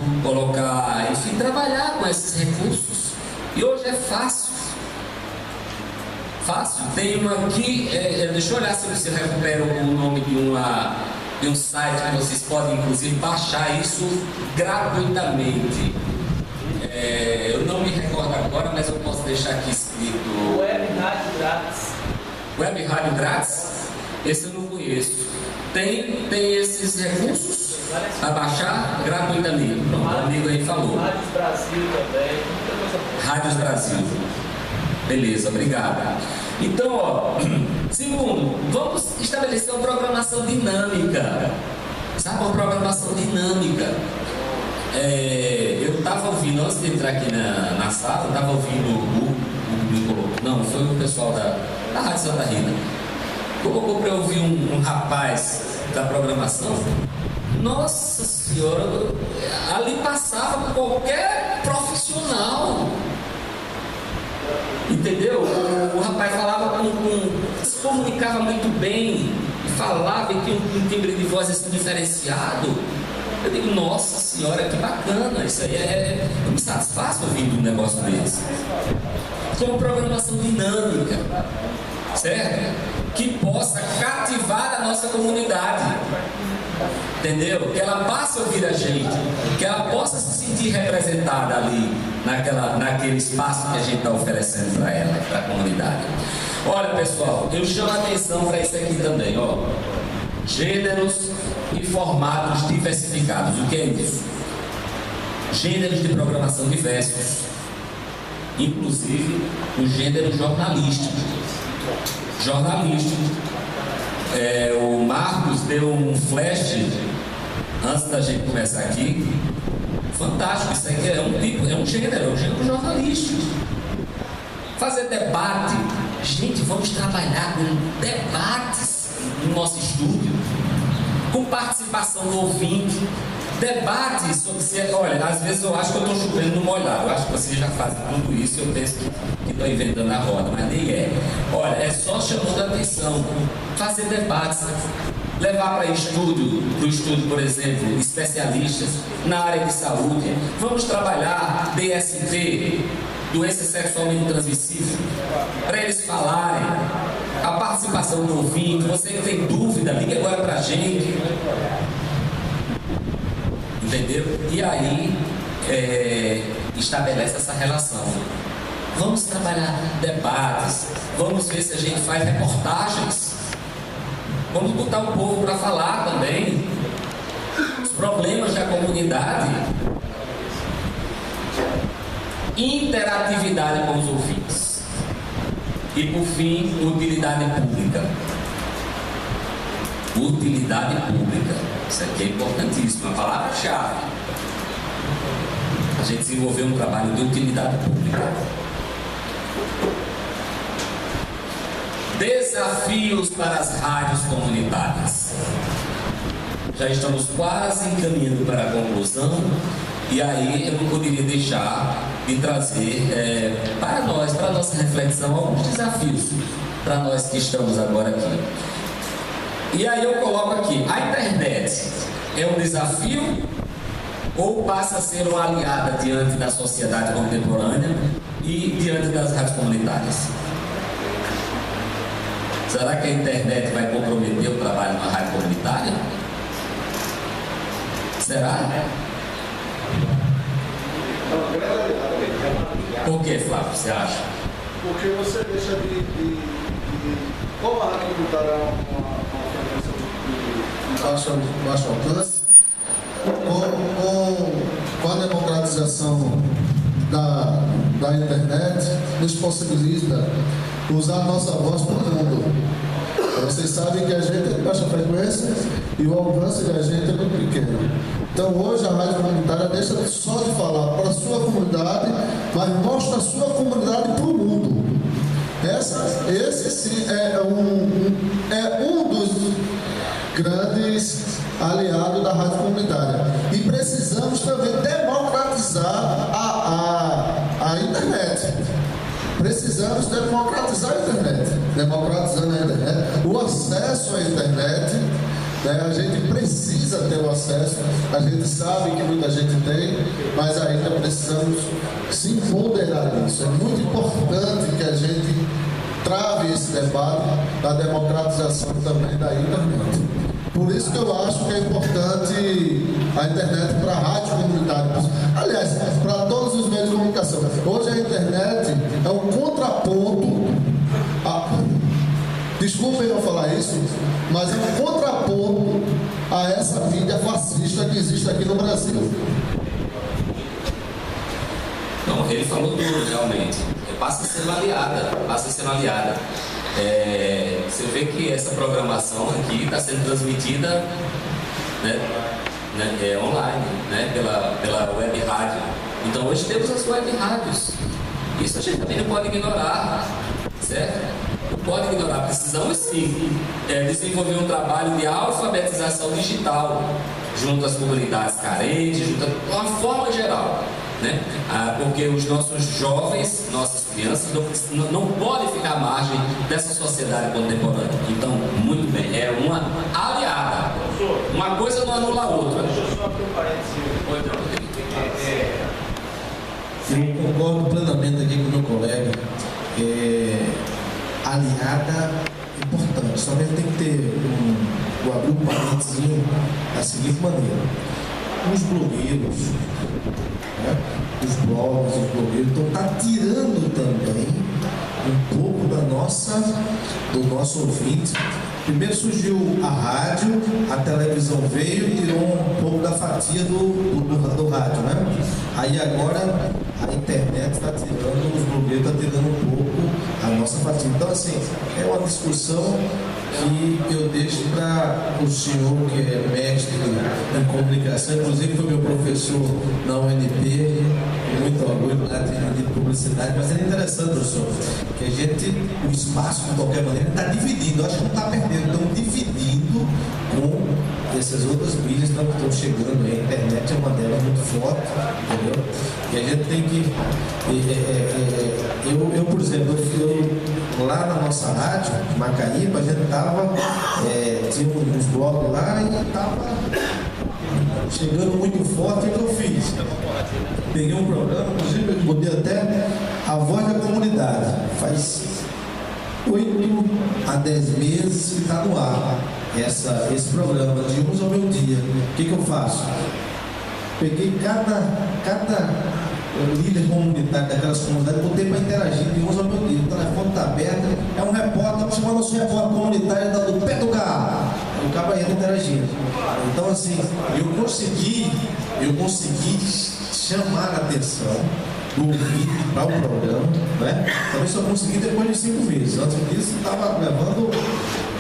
enfim, trabalhar com esses recursos. E hoje é fácil. Tem uma aqui, deixa eu olhar se você recupera o nome de um site que vocês podem inclusive baixar isso gratuitamente. Eu não me recordo agora, mas eu posso deixar aqui escrito. Web Rádio Grátis. Web Rádio Grátis? Esse eu não conheço. Tem esses recursos a baixar gratuitamente. Pronto, o amigo aí falou. Rádios Brasil também. Rádios Brasil. Beleza, obrigado. Então, ó, segundo, vamos estabelecer uma programação dinâmica. Sabe, uma programação dinâmica. Eu estava ouvindo, antes de entrar aqui na sala, eu estava ouvindo não, foi o pessoal da Rádio Santa Rita. Colocou para eu ouvir um rapaz da programação. Nossa Senhora, ali passava por qualquer profissional. Entendeu? O rapaz falava se comunicava muito bem, falava e tinha um timbre de voz assim diferenciado. Eu digo, nossa Senhora, que bacana, isso aí eu me satisfaço ouvindo um negócio desse. Com uma programação dinâmica, certo? Que possa cativar a nossa comunidade, entendeu? Que ela passe a ouvir a gente, que ela possa se sentir representada ali, naquele espaço que a gente está oferecendo para ela, para a comunidade. Olha, pessoal, eu chamo a atenção para isso aqui também, ó. Gêneros e formatos diversificados. O que é isso? Gêneros de programação diversos, inclusive o gênero jornalístico. O Marcos deu um flash antes da gente começar aqui. Fantástico, isso aqui é um gênero jornalístico. Fazer debate. Gente, vamos trabalhar com debates no nosso estúdio, com participação do ouvinte, debates sobre olha, às vezes eu acho que eu estou chovendo no molhado, eu acho que vocês já fazem tudo isso, eu penso que estou inventando a roda, mas nem é. Olha, é só chamando a atenção, fazer debates, levar para o estúdio, por exemplo, especialistas na área de saúde. Vamos trabalhar DST, doença sexualmente transmissível, para eles falarem. A participação do ouvinte, você que tem dúvida, ligue agora para a gente. Entendeu? E aí estabelece essa relação. Vamos trabalhar debates, vamos ver se a gente faz reportagens. Vamos botar o povo para falar também os problemas da comunidade. Interatividade com os ouvintes. E por fim, utilidade pública. Utilidade pública. Isso aqui é importantíssimo, uma palavra-chave. A gente desenvolveu um trabalho de utilidade pública. Desafios para as rádios comunitárias. Já estamos quase encaminhando para a conclusão. E aí eu não poderia deixar de trazer para nós, para a nossa reflexão, alguns desafios para nós que estamos agora aqui. E aí eu coloco aqui, a internet é um desafio ou passa a ser uma aliada diante da sociedade contemporânea e diante das rádios comunitárias? Será que a internet vai comprometer o trabalho de uma rádio comunitária? Será? Por que, Flávio, você acha? Porque você deixa como a rádio comunitária é uma frequência de baixo alcance, com a democratização da internet, nos possibilita usar nossa voz para o mundo. Vocês sabem que a gente é de baixa frequência e o alcance da gente é muito pequeno. Então hoje a rádio comunitária deixa só de falar para a sua comunidade, mas mostra a sua comunidade para o mundo. Esse sim é um dos grandes aliados da rádio comunitária. E precisamos também democratizar a internet. Precisamos democratizar a internet. Democratizando a internet, o acesso à internet, né? A gente precisa ter o acesso, a gente sabe que muita gente tem, mas ainda precisamos se empoderar nisso. É muito importante que a gente trave esse debate da democratização também da internet. Por isso que eu acho que é importante a internet para a rádio comunitária. Aliás, para todos os meios de comunicação. Hoje a internet é um contraponto. Desculpem eu falar isso, mas é um contraponto a essa mídia fascista que existe aqui no Brasil. Não, ele falou tudo realmente. passa a ser uma aliada. Você vê que essa programação aqui está sendo transmitida, online, pela web rádio. Então hoje temos as web rádios. Isso a gente também não pode ignorar, certo? Não pode ignorar. Precisamos sim desenvolver um trabalho de alfabetização digital junto às comunidades carentes, de uma forma geral. Porque os nossos jovens, nossas crianças não podem ficar à margem dessa sociedade contemporânea. Então, muito bem, é uma aliada. Uma coisa não anula a outra. Deixa eu só abrir um parênteses. Eu concordo plenamente aqui com o meu colega. Aliada importante, só mesmo tem que ter vou abrir um parênteses da seguinte maneira: os blogueiros, os blogs, os blogueiros estão tirando também um pouco do nosso ouvinte. Primeiro surgiu a rádio, a televisão veio e tirou um pouco da fatia do rádio, Aí agora a internet está tirando, os blogueiros estão tirando um pouco a nossa fatia. Então, assim, é uma discussão que eu deixo para o senhor que é mestre em comunicação, inclusive foi meu professor na UNP, muito orgulho de publicidade, mas é interessante, professor, que a gente, o espaço, de qualquer maneira, está dividindo, acho que não está perdendo, estão dividindo com essas outras mídias que estão chegando aí. A internet é uma delas muito forte, entendeu? E a gente tem que. Eu por exemplo, lá na nossa rádio, Macaíba, a gente tinha uns blogs lá e estava chegando muito forte. O que eu fiz? Peguei um programa, inclusive eu botei até a voz da comunidade. Faz 8 a 10 meses que está no ar esse programa, de 11 ao meio-dia. O que eu faço? Peguei cada líder comunitário daquelas comunidades, botei para interagir de 11 ao meio-dia. O telefone está aberto, é um repórter, estamos chamando nosso repórter comunitário do pé do carro. O cara entra interagindo. Então, assim, eu consegui chamar a atenção do ouvinte para o programa, Também só consegui depois de 5 meses. Antes disso, estava levando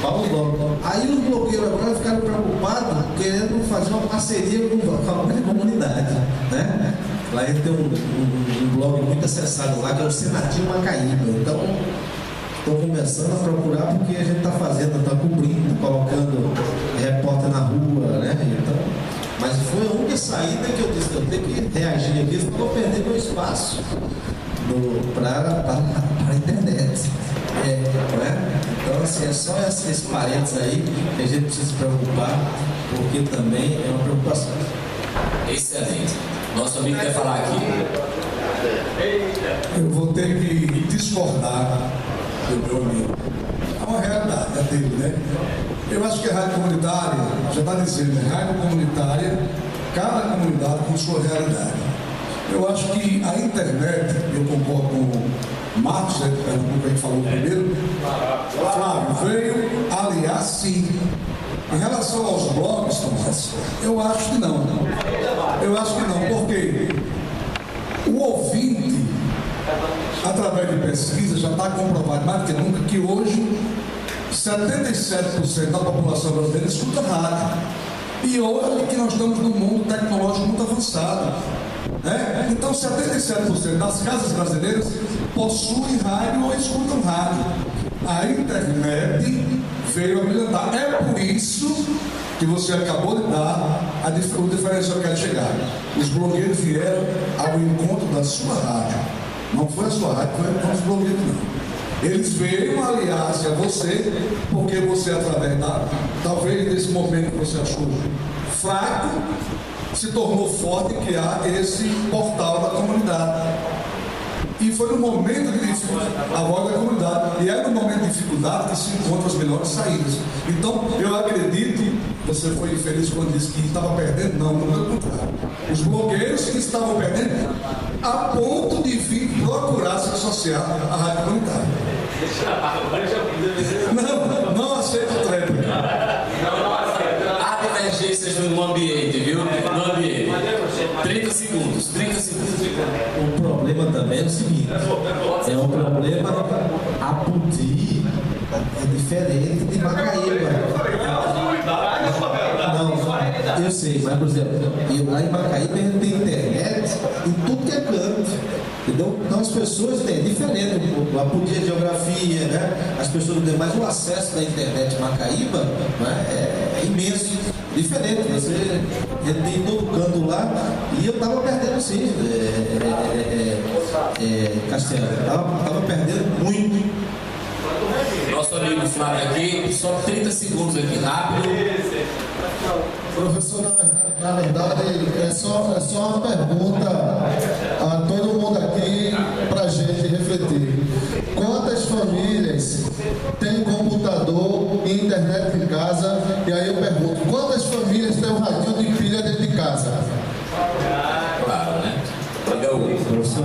pau no. Aí os blogueiros agora ficaram preocupados, querendo fazer uma parceria com a comunidade, Lá ele tem um blog muito acessado lá, que é o Senadinho Macaíba. Então, estou começando a procurar porque a gente está fazendo, está cobrindo, colocando repórter na rua, Então, mas foi a única saída que eu disse, eu tenho que reagir aqui, senão eu vou perder meu espaço para a internet. Então, assim, é só esses parênteses aí que a gente precisa se preocupar, porque também é uma preocupação. Excelente. Nosso amigo quer falar aqui. Eu vou ter que discordar do meu amigo. É uma realidade dele, Eu acho que a rádio comunitária, já está dizendo, rádio comunitária, cada comunidade com sua realidade. Eu acho que a internet, eu concordo com o Marcos, que falou primeiro, Flávio, veio aliar sim. Em relação aos blogs, Tomás, eu acho que não. Eu acho que não, porque o ouvinte, através de pesquisa, já está comprovado mais do que nunca que hoje 77% da população brasileira escuta rádio. E hoje que nós estamos num mundo tecnológico muito avançado, Então 77% das casas brasileiras possuem rádio ou escutam rádio. A internet veio a brilhantar. É por isso que você acabou de dar o diferencial que quer chegar. Os blogueiros vieram ao encontro da sua rádio. Não foi a sua rádio, foi o encontro dos blogueiros, não. Eles veio aliar-se a você, porque você, através talvez desse momento que você achou fraco, se tornou forte em criar esse portal da comunidade. E foi no momento de dificuldade, a voz da comunidade, e é no momento de dificuldade que se encontram as melhores saídas. Então, eu acredito, você foi infeliz quando disse que estava perdendo, não, pelo contrário. Os blogueiros que estavam perdendo, a ponto de vir procurar se associar à rádio comunitária. Não aceito tréplica. Há divergências no ambiente, viu? No ambiente. 30 segundos. O problema também também é o seguinte, é um problema a Pudi, é diferente de Macaíba. Não, eu sei, mas por exemplo, lá em Macaíba a gente tem internet em tudo que é canto. Entendeu? Então as pessoas têm, é diferente, a Pudi é geografia, né? As pessoas têm, mas o acesso da internet em Macaíba, né, é imenso. Diferente, você tem todo canto lá e eu estava perdendo sim, Castiano, estava perdendo muito. Nosso amigo Flávio aqui, só 30 segundos aqui, rápido. Professor, na verdade, é só uma pergunta a todo mundo aqui para a gente refletir. Quantas famílias têm computador e internet em casa? E aí eu pergunto, quantas famílias têm um radinho de pilha dentro de casa? Claro, né? Professor,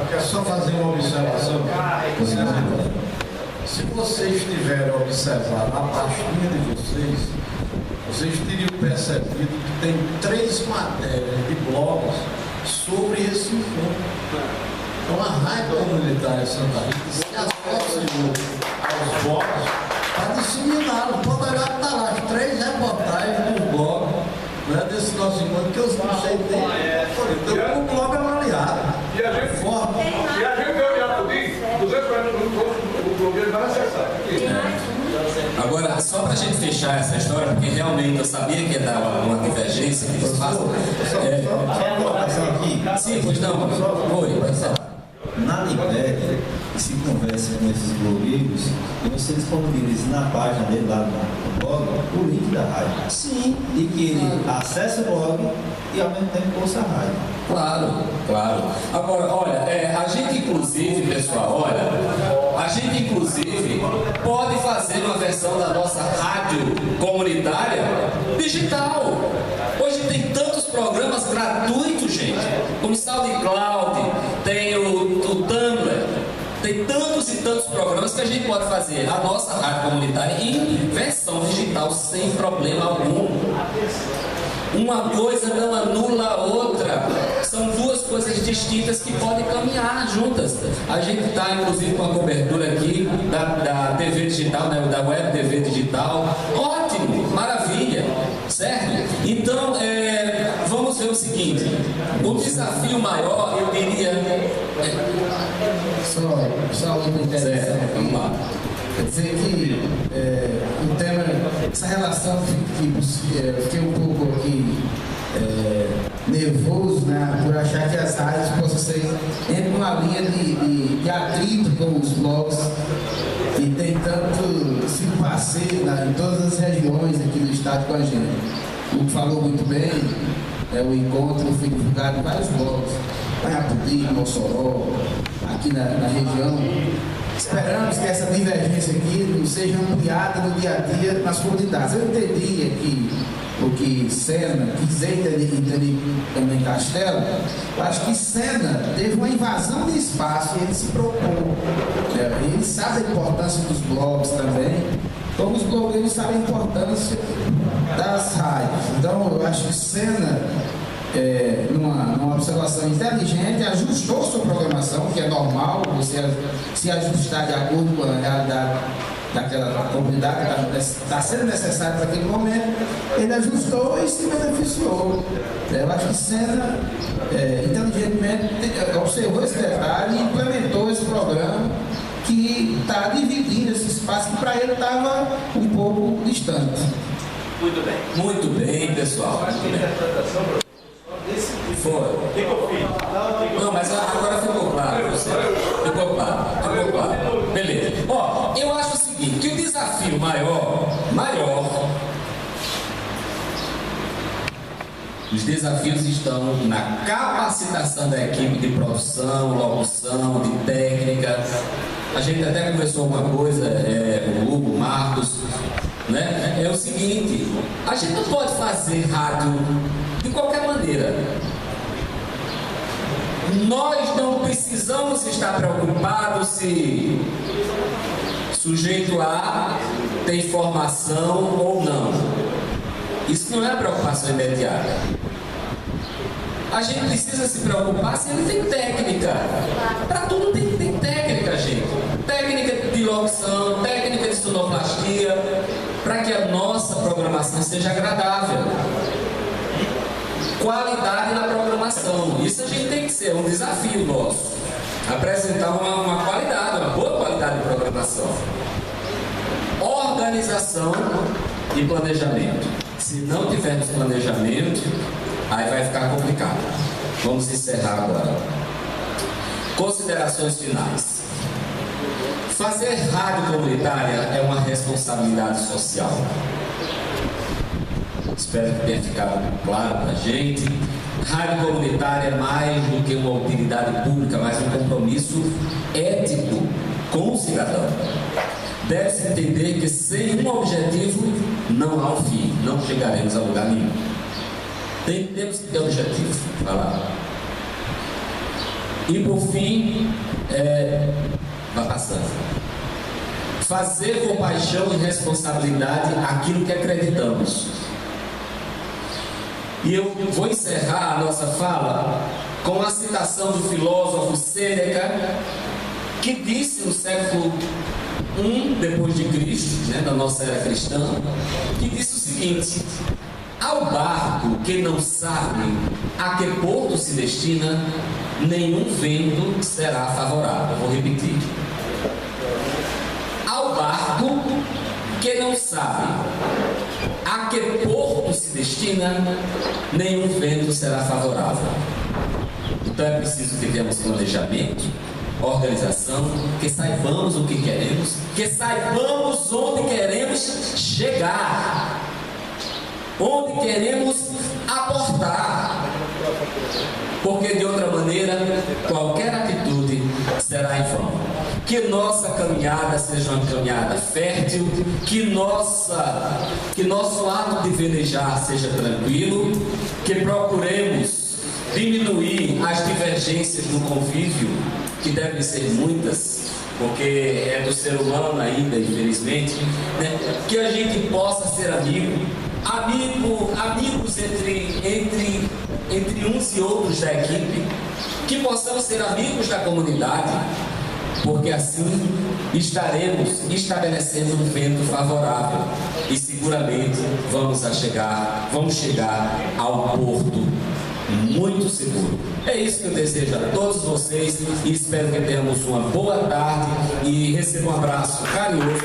quero só fazer uma observação. Se vocês tiverem observado a pastinha de vocês teriam percebido que tem 3 matérias de blogs sobre esse encontro. Então a Rádio Comunitária Santa Rita se associou aos blogs para disseminá-los. Pode olhar que está lá, as 3 reportagens dos blogs, né, desse nosso encontro, que eu não sei ter. Então o blog é uma aliada. E a gente forte. E a gente veio de Apodi, 240 minutos, o blogueiro vai acessar. Agora, só para a gente fechar essa história, porque realmente eu sabia que ia dar uma divergência que eles fazem. Sim, pois não. Na Libéria, se conversa com esses blogueiros e você disponibiliza na página dele lá no blog o link da rádio. Sim. E que ele acesse o blog e ao mesmo tempo ouça a rádio. Claro, claro. Agora, olha, a gente inclusive, pessoal, a gente inclusive pode fazer uma versão da nossa rádio comunitária digital. Hoje tem tantos programas gratuitos, gente. Como o SoundCloud, tem o Tumblr, tem tantos e tantos programas que a gente pode fazer a nossa rádio comunitária em versão digital sem problema algum. Uma coisa não anula a outra. São duas coisas distintas que podem caminhar juntas. A gente está, inclusive, com a cobertura aqui da TV digital, né, da Web TV digital. Ótimo, maravilha, certo? Então, vamos ver o seguinte. O desafio maior, eu diria... Só uma interessante. Certo, vamos lá. Quer dizer que o tema, essa relação que fiquei um pouco aqui nervoso, né, por achar que as rádios possam ser entre uma linha de atrito com os blogs e tem tanto se passeio em todas as regiões aqui do estado com a gente. O que falou muito bem, o encontro foi divulgado em vários blogs, em Apodi, em Mossoró, aqui na região. Esperamos que essa divergência aqui não seja ampliada no dia a dia nas comunidades. Eu entendi aqui o que Sena, quiser entender também Castelo. Eu acho que Sena teve uma invasão de espaço e ele se propôs. Ele sabe a importância dos blogs também, como os blogueiros sabem a importância das rádios. Então eu acho que Sena, numa observação inteligente, ajustou sua programação, que é normal você se ajustar de acordo com a realidade daquela comunidade que está sendo necessário para aquele momento. Ele ajustou e se beneficiou. Eu acho que Sena inteligentemente observou esse detalhe e implementou esse programa que está dividindo esse espaço que para ele estava um pouco distante. Muito bem. Muito bem, pessoal. Muito bem. Foi. Não, mas agora ficou claro. Ficou claro. Beleza. Ó, eu acho o seguinte, que o desafio maior, os desafios estão na capacitação da equipe de produção, locução, de técnica. A gente até conversou alguma coisa, o Hugo, o Marcos, né? É o seguinte, a gente não pode fazer rádio de qualquer maneira. Nós não precisamos estar preocupados se sujeito A tem formação ou não. Isso não é a preocupação imediata. A gente precisa se preocupar se ele tem técnica. Para tudo tem técnica, gente. Técnica de locução, técnica de sonoplastia, para que a nossa programação seja agradável. Qualidade na programação. Isso a gente tem que ser um desafio nosso. Apresentar uma qualidade, uma boa qualidade de programação. Organização e planejamento. Se não tivermos planejamento, aí vai ficar complicado. Vamos encerrar agora. Considerações finais. Fazer rádio comunitária é uma responsabilidade social. Espero que tenha ficado claro para a gente. Rádio comunitária é mais do que uma utilidade pública, mas um compromisso ético com o cidadão. Deve-se entender que sem um objetivo não há um fim, não chegaremos a lugar nenhum. Temos que ter objetivo. Vai lá. E por fim, vai passando. Fazer com paixão e responsabilidade aquilo que acreditamos. E eu vou encerrar a nossa fala com a citação do filósofo Sêneca, que disse no século I depois de Cristo, da nossa era cristã, que disse o seguinte: ao barco que não sabe a que porto se destina, nenhum vento será favorável. Vou repetir. Ao barco que não sabe a que porto se destina, nenhum vento será favorável. Então é preciso que tenhamos planejamento, organização, que saibamos o que queremos, que saibamos onde queremos chegar, onde queremos aportar, porque de outra maneira qualquer atitude será em vão. Que nossa caminhada seja uma caminhada fértil, que nosso ato de velejar seja tranquilo, que procuremos diminuir as divergências no convívio, que devem ser muitas, porque é do ser humano ainda, infelizmente, que a gente possa ser amigos entre uns e outros da equipe, que possamos ser amigos da comunidade, porque assim estaremos estabelecendo um vento favorável e seguramente vamos chegar ao porto muito seguro. É isso que eu desejo a todos vocês e espero que tenhamos uma boa tarde e receba um abraço carinhoso.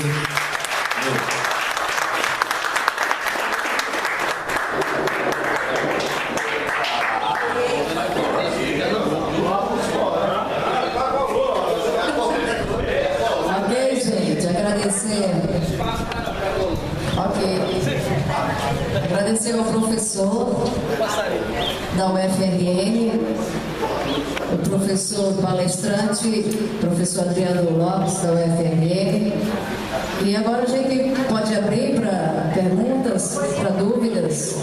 Agradecer ao professor da UFRN, o professor palestrante, professor Adriano Lopes, da UFRN. E agora a gente pode abrir para perguntas, para dúvidas.